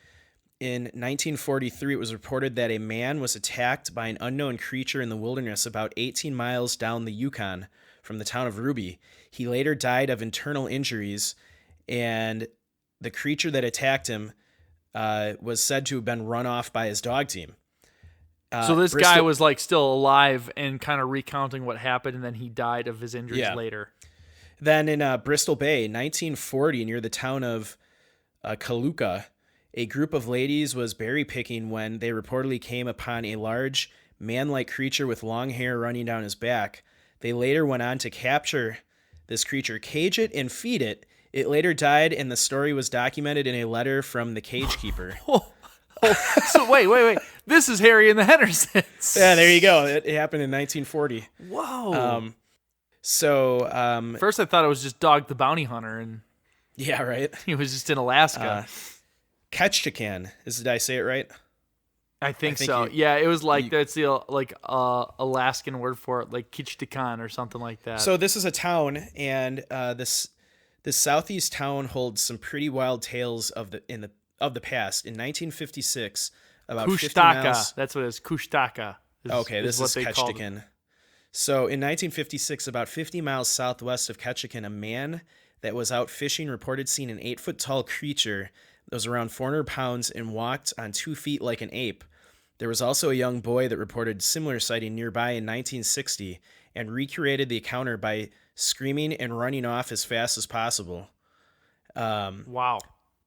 in 1943, it was reported that a man was attacked by an unknown creature in the wilderness about 18 miles down the Yukon from the town of Ruby. He later died of internal injuries, and the creature that attacked him was said to have been run off by his dog team. So this guy was like still alive and kind of recounting what happened, and then he died of his injuries later. Then in Bristol Bay, 1940, near the town of Kaluka, a group of ladies was berry picking when they reportedly came upon a large man-like creature with long hair running down his back. They later went on to capture this creature, cage it, and feed it. It later died, and the story was documented in a letter from the cage keeper. So wait. This is Harry and the Hendersons. Yeah, there you go. It happened in 1940. Whoa. First I thought it was just Dog the Bounty Hunter, and yeah, right. he was just in Alaska. Kushtaka. Did I say it right? I think so. It was like that's the Alaskan word for it, like Kushtaka or something like that. So this is a town, and this southeast town holds some pretty wild tales of the past. In 1956, about 50 miles. That's what it is. Kushtaka. This is Kushtaka. So in 1956, about 50 miles southwest of Ketchikan, a man that was out fishing reported seeing an 8-foot-tall creature that was around 400 pounds and walked on 2 feet like an ape. There was also a young boy that reported similar sighting nearby in 1960 and recreated the encounter by screaming and running off as fast as possible. Wow.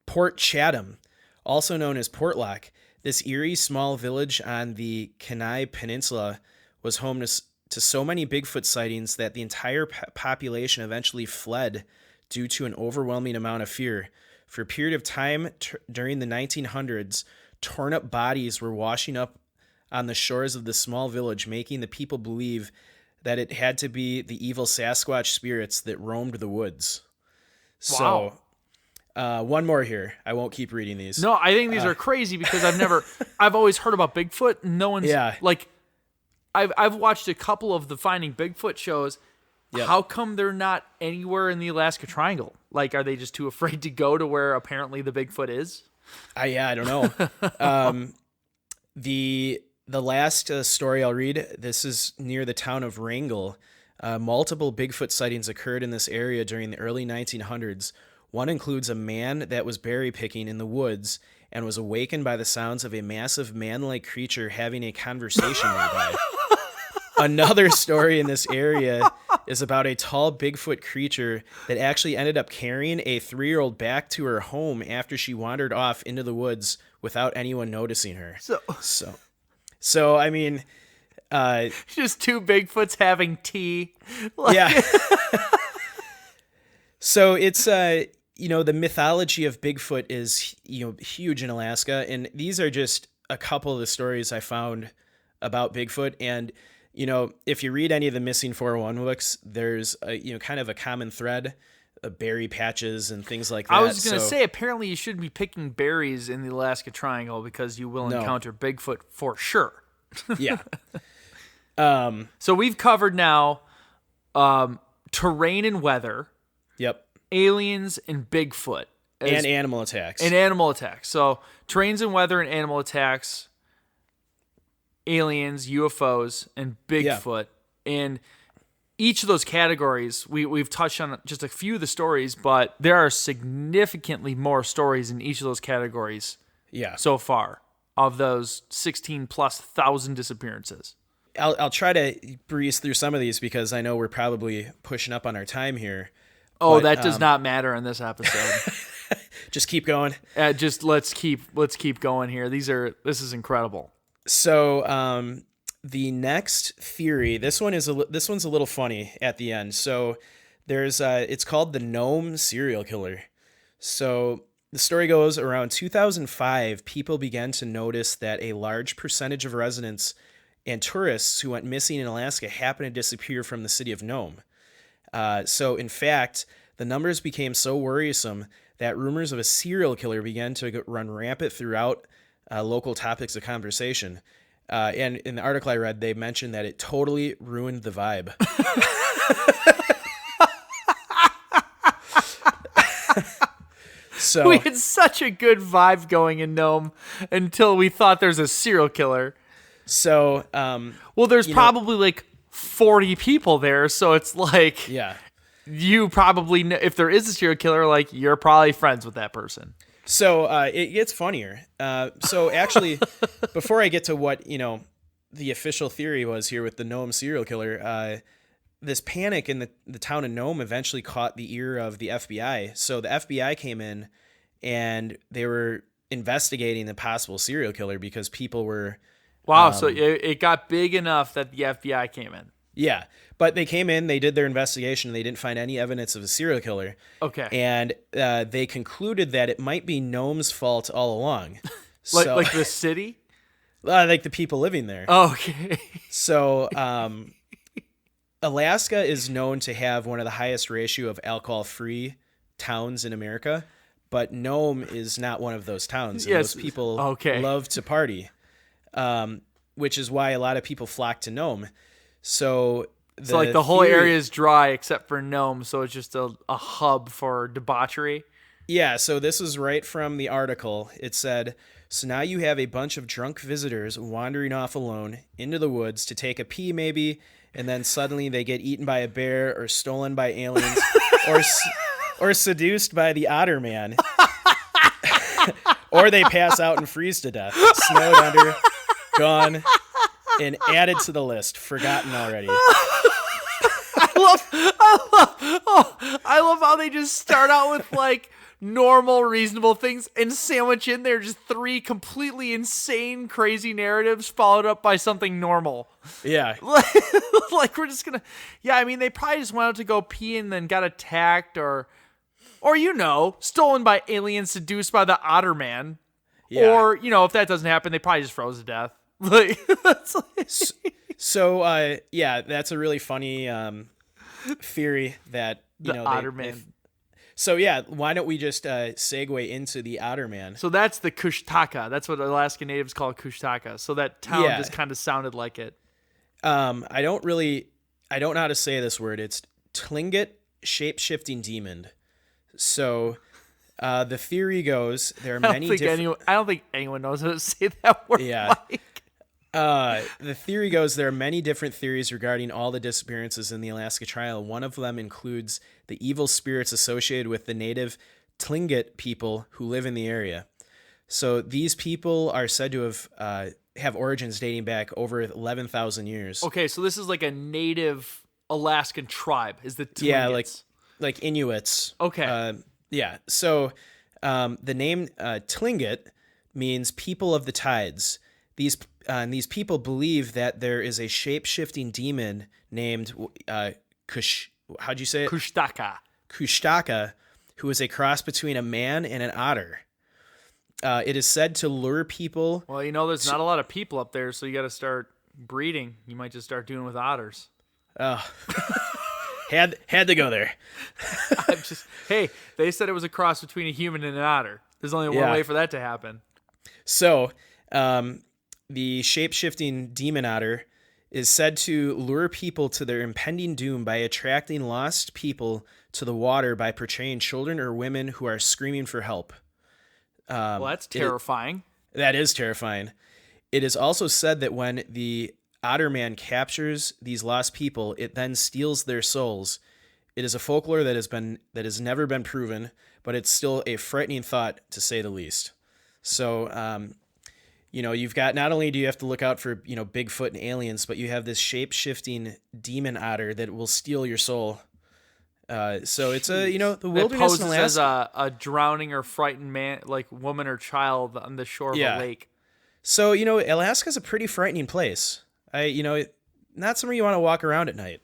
Port Chatham, also known as Portlock, this eerie small village on the Kenai Peninsula was home to so many Bigfoot sightings that the entire population eventually fled due to an overwhelming amount of fear. For a period of time during the 1900s, torn up bodies were washing up on the shores of the small village, making the people believe that it had to be the evil Sasquatch spirits that roamed the woods. Wow. So, one more here. I won't keep reading these. No, I think these are crazy because I've always heard about Bigfoot. No one's like, I've watched a couple of the Finding Bigfoot shows. Yep. How come they're not anywhere in the Alaska Triangle? Like, are they just too afraid to go to where apparently the Bigfoot is? I don't know. The last story I'll read, this is near the town of Wrangell. Multiple Bigfoot sightings occurred in this area during the early 1900s. One includes a man that was berry picking in the woods and was awakened by the sounds of a massive man-like creature having a conversation nearby. Another story in this area is about a tall Bigfoot creature that actually ended up carrying a 3-year-old back to her home after she wandered off into the woods without anyone noticing her. So I mean, just two Bigfoots having tea. Yeah. So it's the mythology of Bigfoot is huge in Alaska, and these are just a couple of the stories I found about Bigfoot. And if you read any of the Missing 401 books, there's kind of a common thread of berry patches and things like that. I was going to say, apparently you shouldn't be picking berries in the Alaska Triangle because you will encounter Bigfoot for sure. Yeah. So we've covered now terrain and weather. Yep. Aliens and Bigfoot. And animal attacks. And animal attacks. So terrains and weather and animal attacks, aliens, UFOs, and Bigfoot. And each of those categories, we've touched on just a few of the stories, but there are significantly more stories in each of those categories so far of those 16,000+ disappearances. I'll try to breeze through some of these because I know we're probably pushing up on our time here. Oh, but, that does not matter in this episode. Just keep going. Just let's keep going here. This is incredible. So the next theory, this one's a little funny at the end. So there's it's called the Nome serial killer. So the story goes around 2005, people began to notice that a large percentage of residents and tourists who went missing in Alaska happened to disappear from the city of Nome. So in fact, the numbers became so worrisome that rumors of a serial killer began to run rampant throughout local topics of conversation. And in the article I read, they mentioned that it totally ruined the vibe. So we had such a good vibe going in Nome until we thought there's a serial killer. So, well, there's probably like 40 people there, so it's like, you probably know, if there is a serial killer, like you're probably friends with that person. So it gets funnier. So actually, before I get to what the official theory was here with the Nome serial killer, this panic in the town of Nome eventually caught the ear of the FBI. So the FBI came in and they were investigating the possible serial killer because people were. Wow, so it got big enough that the FBI came in. Yeah, but they came in, they did their investigation, they didn't find any evidence of a serial killer. Okay. And they concluded that it might be Nome's fault all along. like the city? Like the people living there. Oh, okay. So Alaska is known to have one of the highest ratio of alcohol-free towns in America, but Nome is not one of those towns. And those people love to party. Which is why a lot of people flock to Nome. So like the whole area is dry except for Nome, so it's just a hub for debauchery. Yeah, so this is right from the article. It said, so now you have a bunch of drunk visitors wandering off alone into the woods to take a pee maybe, and then suddenly they get eaten by a bear or stolen by aliens or seduced by the otter man. Or they pass out and freeze to death, snowed under, gone, and added to the list, forgotten already. I love how they just start out with like normal, reasonable things and sandwich in there just 3 completely insane, crazy narratives followed up by something normal. Yeah. Like we're just gonna, I mean, they probably just went out to go pee and then got attacked or stolen by aliens, seduced by the otter man. Yeah. Or, if that doesn't happen, they probably just froze to death. Like, so, that's a really funny theory that, the otter man. So, yeah, why don't we just segue into the otter man? So that's the Kushtaka. That's what Alaska natives call Kushtaka. So that town just kind of sounded like it. I don't know how to say this word. It's Tlingit shape-shifting demon. So the theory goes there are many different... I don't think anyone knows how to say that word. Yeah. The theory goes there are many different theories regarding all the disappearances in the Alaska Trial. One of them includes the evil spirits associated with the native Tlingit people who live in the area. So these people are said to have origins dating back over 11,000 years. Okay, so this is like a native Alaskan tribe, is the Tlingits. Yeah, like Inuits. Okay. So the name Tlingit means people of the tides. These people believe that there is a shape-shifting demon named how'd you say it? Kushtaka, who is a cross between a man and an otter. It is said to lure people. Well, there's not a lot of people up there, so you got to start breeding. You might just start doing with otters. Oh. Had to go there. Hey, they said it was a cross between a human and an otter. There's only one way for that to happen. So, the shape-shifting demon otter is said to lure people to their impending doom by attracting lost people to the water by portraying children or women who are screaming for help. Well, that's terrifying. That is terrifying. It is also said that when the otter man captures these lost people, it then steals their souls. It is a folklore that has never been proven, but it's still a frightening thought, to say the least. So, you've got, not only do you have to look out for, Bigfoot and aliens, but you have this shape-shifting demon otter that will steal your soul. So it's the wilderness poses in Alaska. as a drowning or frightened man, like woman or child on the shore of a lake. So, Alaska's a pretty frightening place. Not somewhere you want to walk around at night.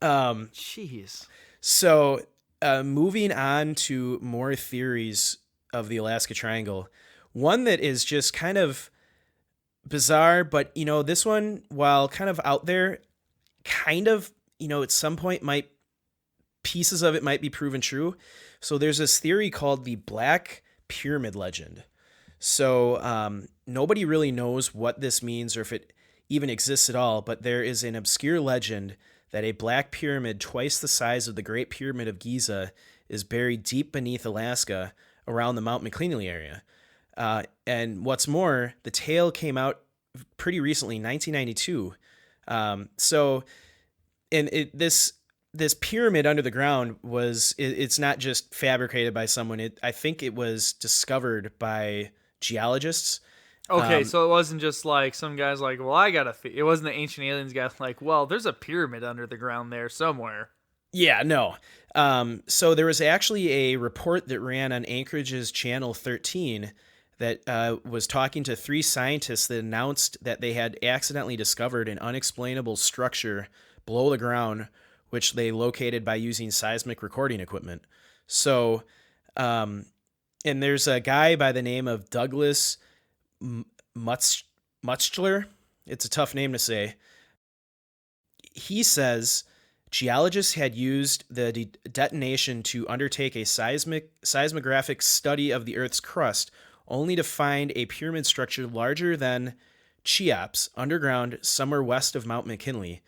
Jeez. So, moving on to more theories of the Alaska Triangle. One that is just kind of bizarre, but, this one, while kind of out there, kind of, at some point pieces of it might be proven true. So there's this theory called the Black Pyramid legend. So nobody really knows what this means or if it even exists at all, but there is an obscure legend that a black pyramid twice the size of the Great Pyramid of Giza is buried deep beneath Alaska around the Mount McKinley area. And what's more, the tale came out pretty recently, 1992. This pyramid under the ground it's not just fabricated by someone. I think it was discovered by geologists. Okay, so it wasn't just like some guy's like, well, it wasn't the ancient aliens guy like, well, there's a pyramid under the ground there somewhere. Yeah, no. So there was actually a report that ran on Anchorage's Channel 13 that was talking to 3 scientists that announced that they had accidentally discovered an unexplainable structure below the ground, which they located by using seismic recording equipment. So, and there's a guy by the name of Douglas Mutchler. It's a tough name to say. He says geologists had used the detonation to undertake a seismographic study of the Earth's crust, only to find a pyramid structure larger than Cheops underground somewhere west of Mount McKinley.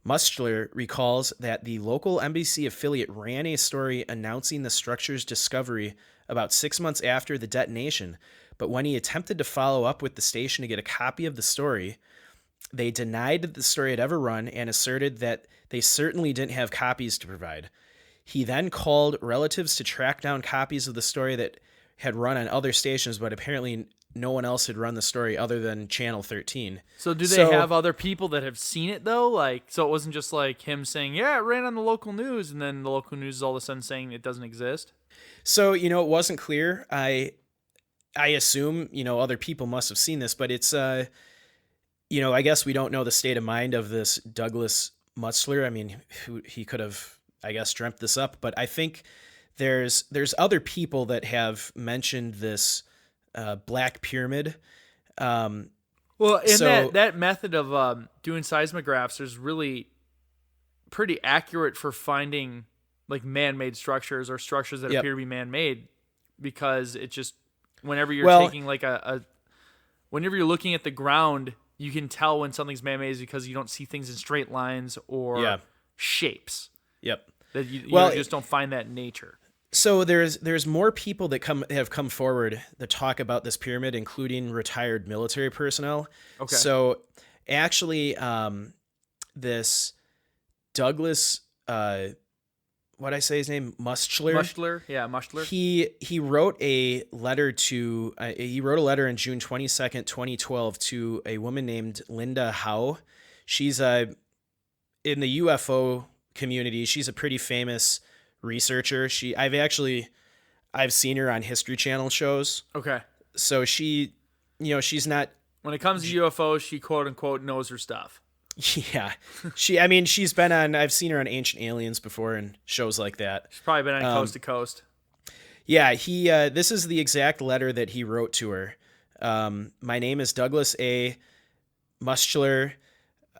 Mutchler recalls that the local NBC affiliate ran a story announcing the structure's discovery about 6 months after the detonation, but when he attempted to follow up with the station to get a copy of the story, they denied that the story had ever run and asserted that they certainly didn't have copies to provide. He then called relatives to track down copies of the story that had run on other stations, but apparently no one else had run the story other than Channel 13. So do they have other people that have seen it though? Like, so it wasn't just like him saying, yeah, it ran on the local news, and then the local news is all of a sudden saying it doesn't exist? So, it wasn't clear. I assume, other people must have seen this, but it's, I guess we don't know the state of mind of this Douglas Mutchler. I mean, he could have, I guess, dreamt this up, but I think there's other people that have mentioned this Black Pyramid. Well, in that method of doing seismographs is really pretty accurate for finding like man-made structures or structures that appear to be man-made, because it just, whenever you're taking like whenever you're looking at the ground, you can tell when something's man-made because you don't see things in straight lines or shapes. Yep. That you just don't find that in nature. So there's more people that have come forward that talk about this pyramid, including retired military personnel. Okay. So actually, this Douglas, what'd I say his name? Mutchler. Mutchler. He wrote a letter to in June 22nd, 2012 to a woman named Linda Howe. She's in the UFO community. She's a pretty famous researcher. I've seen her on History Channel shows. Okay. So she, she's not, when it comes to UFOs, she quote unquote knows her stuff. Yeah. She's been on, I've seen her on Ancient Aliens before and shows like that. She's probably been on Coast to Coast. Yeah, this is the exact letter that he wrote to her. My name is Douglas A. Mutchler,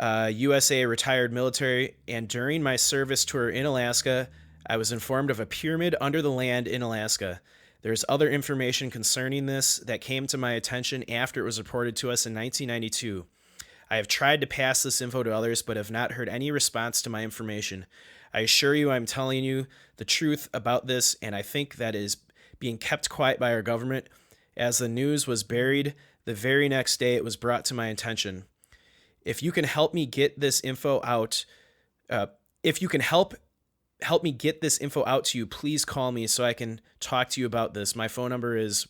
USA retired military, and during my service tour in Alaska, I was informed of a pyramid under the land in Alaska. There's other information concerning this that came to my attention after it was reported to us in 1992. I have tried to pass this info to others, but have not heard any response to my information. I assure you I'm telling you the truth about this, and I think that is being kept quiet by our government. As the news was buried, the very next day it was brought to my attention. If you can help me get this info out, help me get this info out to you, please call me so I can talk to you about this. My phone number is,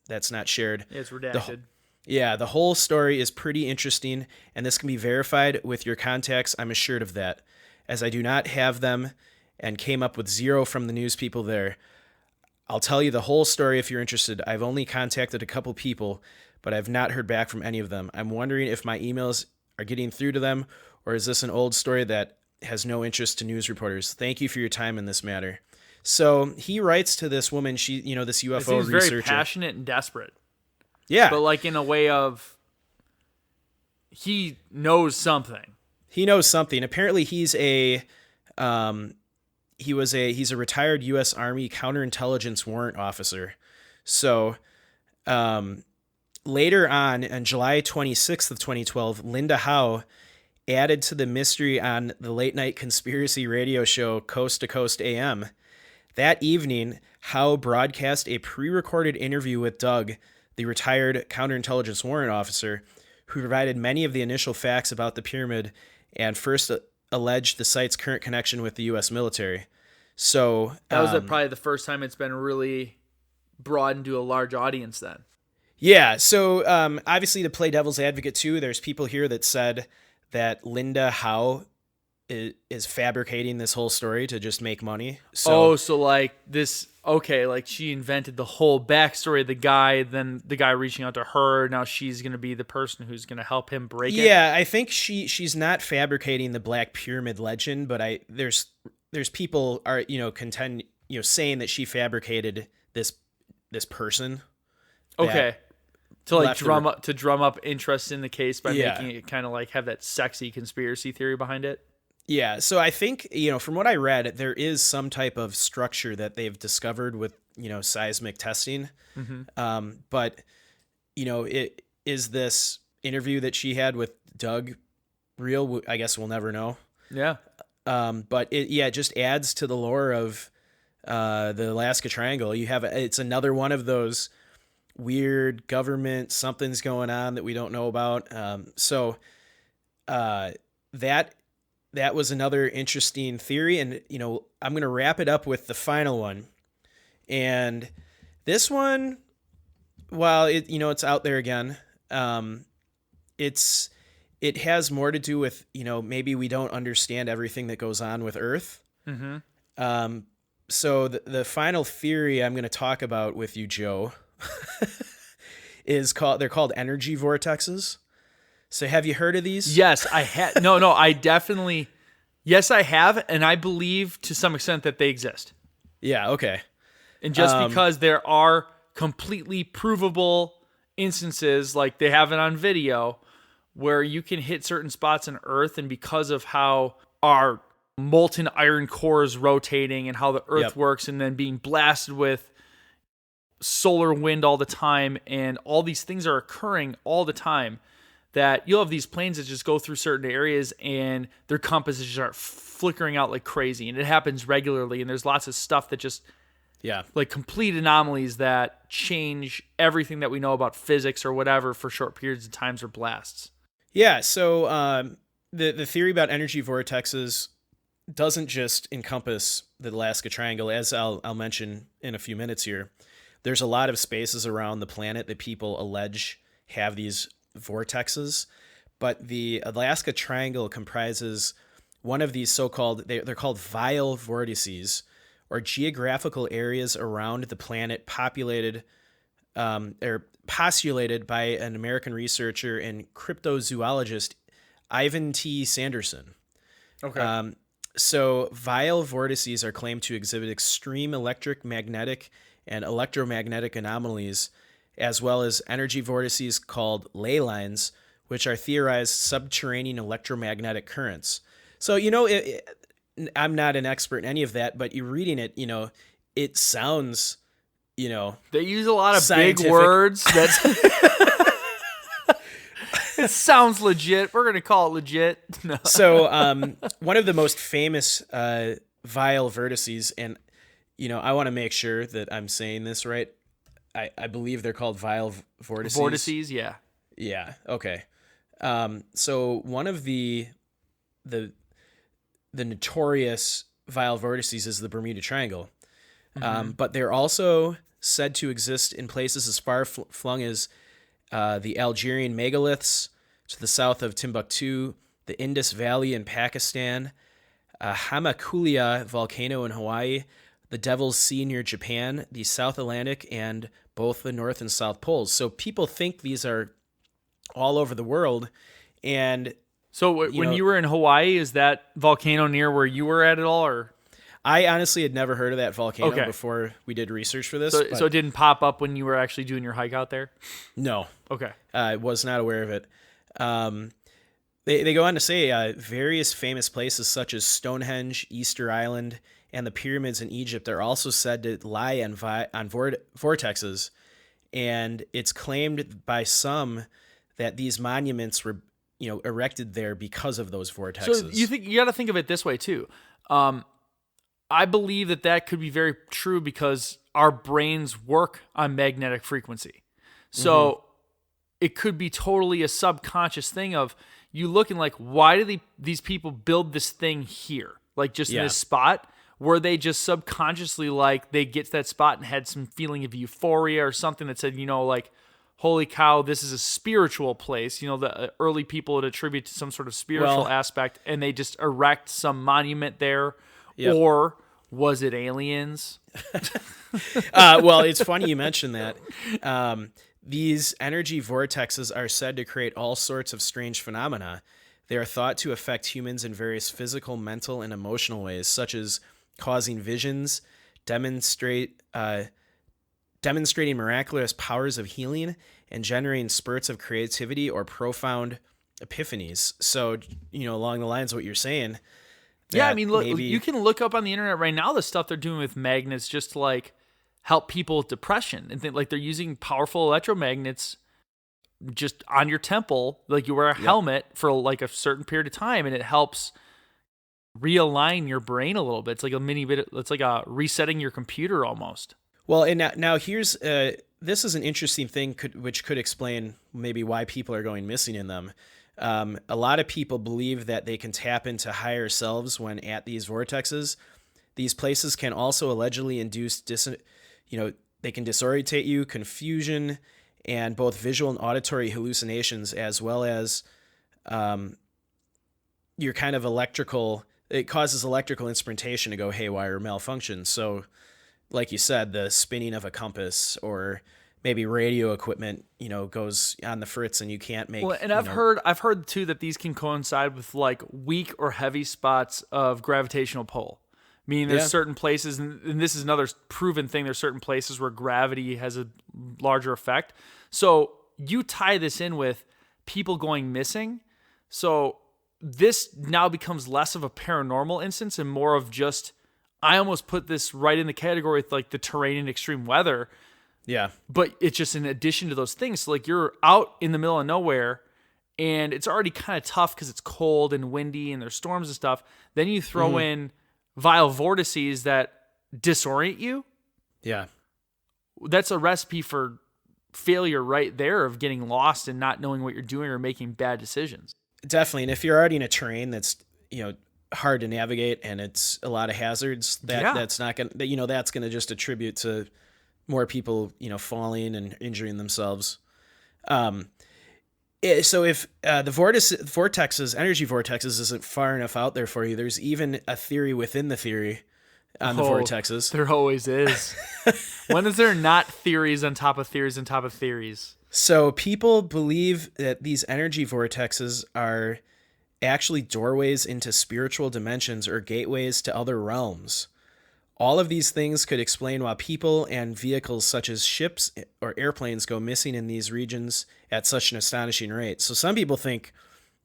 that's not shared. It's redacted. The whole story is pretty interesting, and this can be verified with your contacts. I'm assured of that, as I do not have them and came up with 0 from the news people there. I'll tell you the whole story if you're interested. I've only contacted a couple people, but I've not heard back from any of them. I'm wondering if my emails are getting through to them, or is this an old story that has no interest to news reporters? Thank you for your time in this matter. So he writes to this woman, this UFO He's researcher. very passionate and desperate. Yeah. But like in a way of he knows something. He knows something. Apparently he's a retired US Army counterintelligence warrant officer. So later on July 26th of 2012, Linda Howe added to the mystery on the late night conspiracy radio show Coast to Coast AM. That evening, Howe broadcast a pre-recorded interview with Doug, the retired counterintelligence warrant officer, who provided many of the initial facts about the pyramid and first alleged the site's current connection with the U.S. military. So that was probably the first time it's been really broadened to a large audience then. Yeah, so obviously to play devil's advocate too, there's people here that said that Linda Howe is fabricating this whole story to just make money. So like this, okay, like she invented the whole backstory of the guy, then the guy reaching out to her, now she's going to be the person who's going to help him break it. Yeah, I think she's not fabricating the Black Pyramid legend, but there's people are, saying that she fabricated this person. Okay. To like drum up interest in the case by making it kind of like have that sexy conspiracy theory behind it. Yeah, so I think, from what I read, there is some type of structure that they've discovered with, seismic testing. Mm-hmm. But, it is this interview that she had with Doug real? I guess we'll never know. Yeah. But it just adds to the lore of the Alaska Triangle. It's another one of those weird government, something's going on that we don't know about. So that was another interesting theory. And, I'm going to wrap it up with the final one. And this one, while it's out there again, it has more to do with, maybe we don't understand everything that goes on with Earth. Mm-hmm. So the final theory I'm going to talk about with you, Joe, they're called energy vortexes. So have you heard of these? Yes, I had. No, I definitely. Yes, I have. And I believe to some extent that they exist. Yeah. Okay. And just because there are completely provable instances, like they have it on video, where you can hit certain spots on Earth, and because of how our molten iron core is rotating and how the Earth works, and then being blasted with solar wind all the time, and all these things are occurring all the time, that you'll have these planes that just go through certain areas and their compasses start flickering out like crazy. And it happens regularly. And there's lots of stuff that just, like complete anomalies that change everything that we know about physics or whatever for short periods of times or blasts. Yeah. So the theory about energy vortexes doesn't just encompass the Alaska Triangle, as I'll mention in a few minutes here. There's a lot of spaces around the planet that people allege have these vortexes, but the Alaska Triangle comprises one of these so-called, they're called vile vortices, or geographical areas around the planet populated or postulated by an American researcher and cryptozoologist Ivan T. Sanderson. Okay. So vile vortices are claimed to exhibit extreme electric, magnetic, and electromagnetic anomalies, as well as energy vortices called ley lines, which are theorized subterranean electromagnetic currents. So, I'm not an expert in any of that, but you're reading it, it sounds, they use a lot of scientific. big words. That's It sounds legit. We're gonna call it legit. No. So one of the most famous vile vortices, and I want to make sure that I'm saying this right. I believe they're called vile vortices. Vortices, yeah. Yeah. Okay. So one of the notorious vile vortices is the Bermuda Triangle, but they're also said to exist in places as far flung as the Algerian megaliths to the south of Timbuktu, the Indus Valley in Pakistan, Hamakulia volcano in Hawaii, the Devil's Sea near Japan, the South Atlantic, and both the North and South Poles. So people think these are all over the world. And so when you were in Hawaii, is that volcano near where you were at all, or? I honestly had never heard of that volcano before we did research for this. So it didn't pop up when you were actually doing your hike out there? No. Okay. I was not aware of it. They go on to say various famous places such as Stonehenge, Easter Island, and the pyramids in Egypt are also said to lie on vortexes. And it's claimed by some that these monuments were erected there because of those vortexes. So you got to think of it this way too. I believe that could be very true because our brains work on magnetic frequency. So it could be totally a subconscious thing of you looking like, why do these people build this thing here? Like just in this spot? Were they just subconsciously like they get to that spot and had some feeling of euphoria or something that said, like, holy cow, this is a spiritual place. The early people would attribute to some sort of spiritual aspect, and they just erect some monument there. Yep. Or was it aliens? Well, it's funny you mentioned that. These energy vortexes are said to create all sorts of strange phenomena. They are thought to affect humans in various physical, mental, and emotional ways, such as causing visions, demonstrating miraculous powers of healing, and generating spurts of creativity or profound epiphanies. So, along the lines of what you're saying. Yeah, I mean, look, you can look up on the internet right now the stuff they're doing with magnets just to like help people with depression, and think like they're using powerful electromagnets just on your temple. Like you wear a helmet for like a certain period of time, and it helps realign your brain a little bit. It's like a mini bit. It's like a resetting your computer almost. Well, and now here's this is an interesting thing which could explain maybe why people are going missing in them. A lot of people believe that they can tap into higher selves when at these vortexes. These places can also allegedly induce they can disorientate you, confusion, and both visual and auditory hallucinations, as well as your kind of electrical. It causes electrical instrumentation to go haywire or malfunction. So, like you said, the spinning of a compass or maybe radio equipment, goes on the fritz and you can't make. Well, and I've heard too that these can coincide with like weak or heavy spots of gravitational pull. Meaning there's certain places, and this is another proven thing, there's certain places where gravity has a larger effect. So you tie this in with people going missing. So this now becomes less of a paranormal instance and more of just, I almost put this right in the category with like the terrain and extreme weather. Yeah. But it's just in addition to those things. So like you're out in the middle of nowhere and it's already kind of tough because it's cold and windy and there's storms and stuff. Then you throw in vile vortices that disorient you. Yeah. That's a recipe for failure right there of getting lost and not knowing what you're doing or making bad decisions. Definitely. And if you're already in a terrain that's, hard to navigate and it's a lot of hazards, that's not going to, that's going to just attribute to more people, falling and injuring themselves. So if the vortexes, energy vortexes isn't far enough out there for you, there's even a theory within the theory on the vortexes. There always is. When is there not theories on top of theories on top of theories? So people believe that these energy vortexes are actually doorways into spiritual dimensions or gateways to other realms. All of these things could explain why people and vehicles such as ships or airplanes go missing in these regions at such an astonishing rate. So some people think,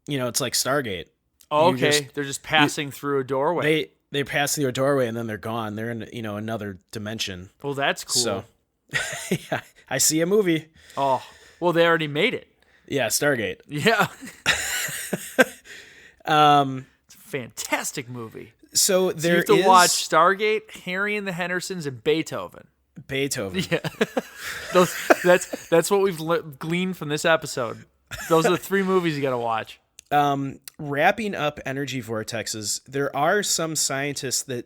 it's like Stargate. Oh, okay. They're just passing through a doorway. They pass through a doorway and then they're gone. They're in, another dimension. Well, that's cool. So, yeah, I see a movie. Oh, well, they already made it. Yeah, Stargate. Yeah. It's a fantastic movie. So You have to watch Stargate, Harry and the Hendersons, and Beethoven. Yeah. That's what we've gleaned from this episode. Those are the 3 movies you got to watch. Wrapping up energy vortexes, there are some scientists that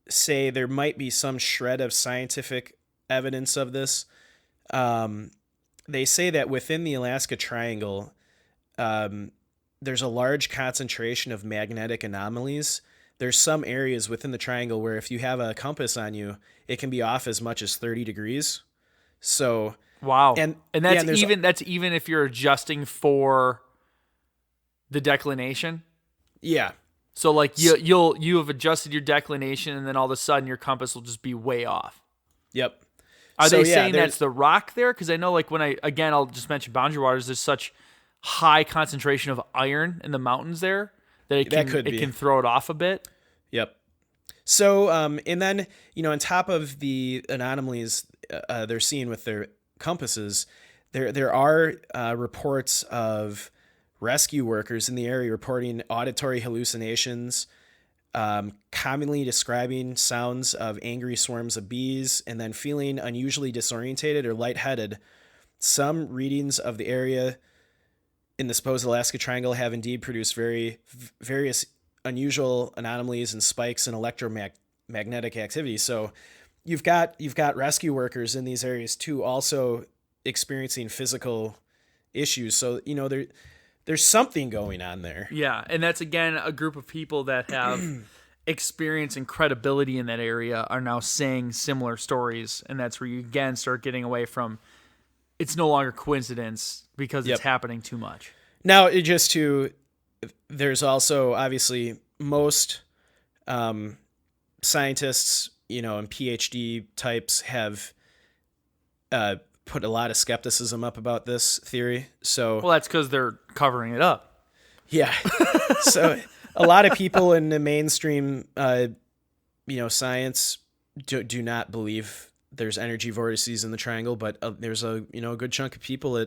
say there might be some shred of scientific evidence of this. They say that within the Alaska Triangle, there's a large concentration of magnetic anomalies. There's some areas within the triangle where if you have a compass on you, it can be off as much as 30 degrees. So wow, and that's even if you're adjusting for the declination. Yeah. So like you have adjusted your declination, and then all of a sudden your compass will just be way off. Yep. Are they saying that's the rock there? Because I know, like, I'll just mention Boundary Waters, there's such high concentration of iron in the mountains there that it can throw it off a bit. Yep. So, and then, on top of the anomalies they're seeing with their compasses, there are reports of rescue workers in the area reporting auditory hallucinations, commonly describing sounds of angry swarms of bees, and then feeling unusually disorientated or lightheaded. Some readings of the area in the supposed Alaska Triangle have indeed produced various unusual anomalies and spikes in electromagnetic activity. So you've got rescue workers in these areas too, also experiencing physical issues. So, there's something going on there. Yeah, and that's, again, a group of people that have experience and credibility in that area are now saying similar stories, and that's where you, again, start getting away from it's no longer coincidence because it's happening too much. Now, there's also, obviously, most scientists, and PhD types have put a lot of skepticism up about this theory. So, well, that's because they're covering it up. Yeah. So a lot of people in the mainstream, science do not believe there's energy vortices in the triangle, but there's a good chunk of people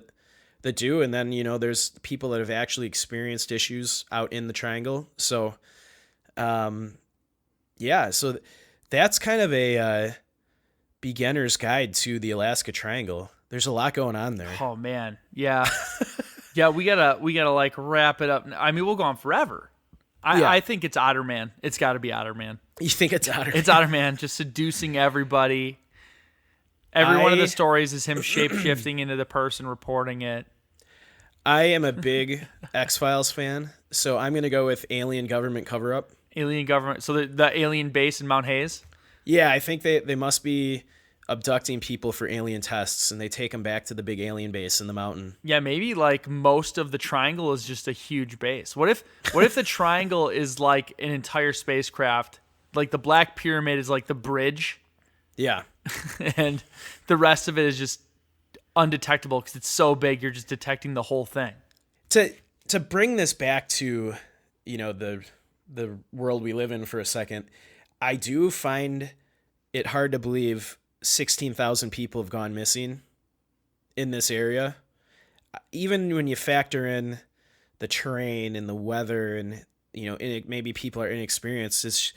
that do. And then, there's people that have actually experienced issues out in the triangle. So, so that's kind of a beginner's guide to the Alaska Triangle. There's a lot going on there. Oh man. Yeah. Yeah. We gotta like wrap it up. I mean, we'll go on forever. I think it's Otterman. It's gotta be Otterman. You think it's Otterman? It's Otterman just seducing everybody. Every one of the stories is him shape-shifting into the person reporting it. I am a big X-Files fan, so I'm going to go with alien government cover-up. Alien government. So the alien base in Mount Hayes? Yeah, I think they must be abducting people for alien tests, and they take them back to the big alien base in the mountain. Yeah, maybe like most of the triangle is just a huge base. What if the triangle is like an entire spacecraft? Like the Black Pyramid is like the bridge. Yeah. And the rest of it is just undetectable because it's so big you're just detecting the whole thing. To bring this back to, the world we live in for a second, I do find it hard to believe 16,000 people have gone missing in this area. Even when you factor in the terrain and the weather and, maybe people are inexperienced, it's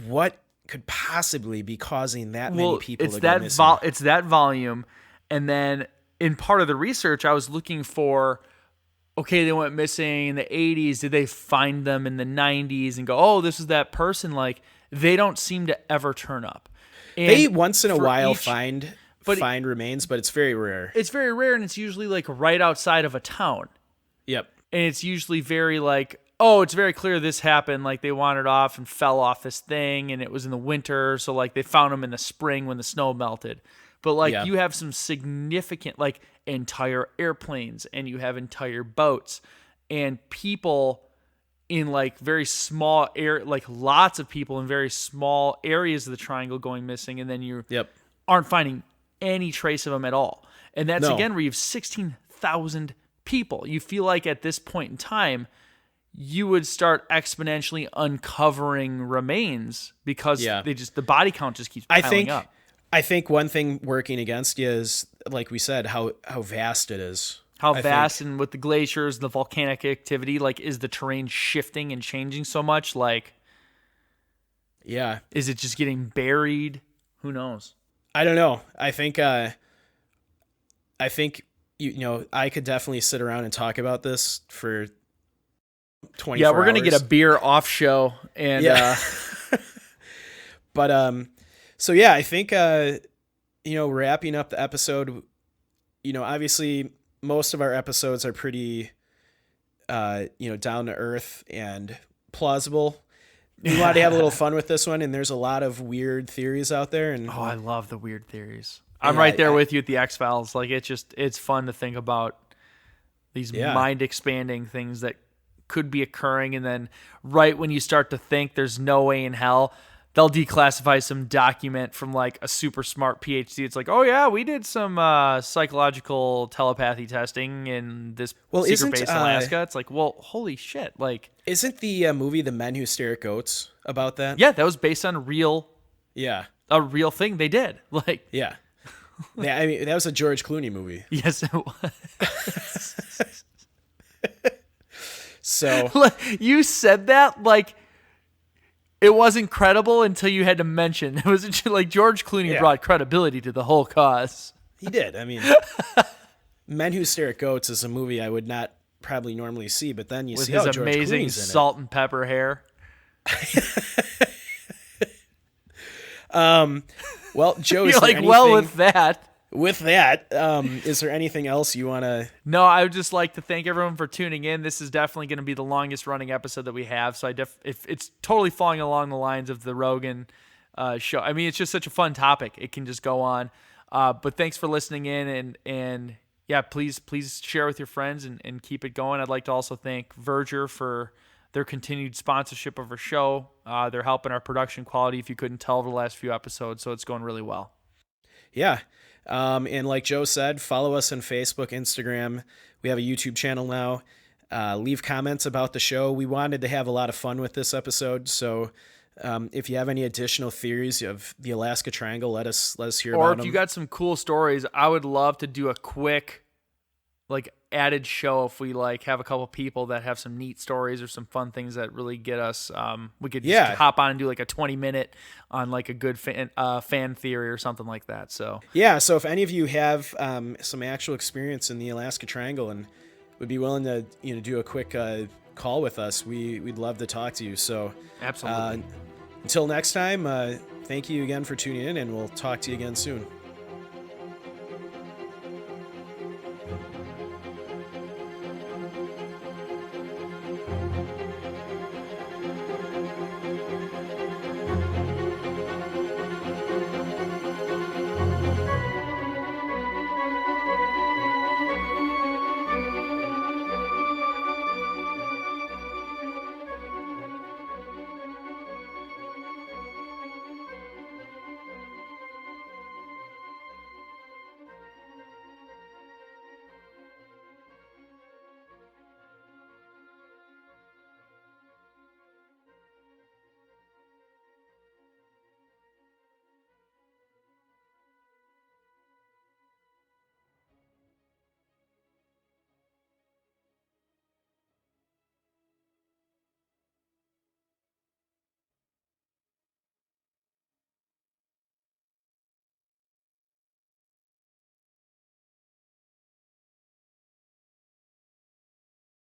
what could possibly be causing that many people to go missing? It's that volume. And then in part of the research, I was looking for, okay, they went missing in the 80s. Did they find them in the 90s and go, oh, this is that person? Like, they don't seem to ever turn up. And they once in a while find remains, but it's very rare. It's very rare, and it's usually like right outside of a town. Yep. And it's usually very like, oh, it's very clear this happened. Like they wandered off and fell off this thing, and it was in the winter. So like they found them in the spring when the snow melted. But like you have some significant like entire airplanes, and you have entire boats and people in like very small like lots of people in very small areas of the triangle going missing. And then you aren't finding any trace of them at all. And that's again, where you have 16,000 people. You feel like at this point in time, you would start exponentially uncovering remains because the body count just keeps piling up. I think one thing working against you is, like we said, how vast it is. How I vast think. and with the glaciers, the volcanic activity, like, is the terrain shifting and changing so much? Like, Yeah. is it just getting buried? Who knows? I don't know. I think I could definitely sit around and talk about this for 24 Yeah, we're gonna get a hours. beer off show, and Yeah. But so yeah, I think wrapping up the episode, obviously most of our episodes are pretty down to earth and plausible. We wanted to have a little fun with this one, and there's a lot of weird theories out there. And oh, I love the weird theories. I'm right there with you at the X-Files. Like, it's fun to think about these mind expanding things that could be occurring, and then right when you start to think there's no way in hell, they'll declassify some document from like a super smart PhD. It's like, oh yeah, we did some psychological telepathy testing in this secret base in Alaska. It's like, well, holy shit! Like, isn't the movie The Men Who Stare at Goats about that? yeah, that was based on a real thing they did. Like, yeah. I mean, that was a George Clooney movie. yes, it was. So you said that like it wasn't credible until you had to mention it was like George Clooney brought credibility to the whole cause. He did. I mean, Men Who Stare at Goats is a movie I would not probably normally see, but then you with see his George amazing Clooney's in salt and pepper hair. Well, Joe, You're like, well, with that. Is there anything else you want to? No, I would just like to thank everyone for tuning in. This is definitely going to be the longest running episode that we have. So if it's totally falling along the lines of the Rogan show. I mean, it's just such a fun topic. It can just go on. But thanks for listening in, and yeah, please share with your friends and keep it going. I'd like to also thank Verger for their continued sponsorship of our show. They're helping our production quality, if you couldn't tell, over the last few episodes. So it's going really well. Yeah. And like Joe said, follow us on Facebook, Instagram. We have a YouTube channel now. Leave comments about the show. We wanted to have a lot of fun with this episode. So if you have any additional theories of the Alaska Triangle, let us hear about them. Or if you got some cool stories, I would love to do a quick added show if we have a couple people that have some neat stories or some fun things that really get us. We could just hop on and do a 20-minute on a good fan theory or something like that. So yeah, so if any of you have some actual experience in the Alaska Triangle and would be willing to do a quick call with us, we'd love to talk to you. So absolutely. Until next time, thank you again for tuning in, and we'll talk to you again soon.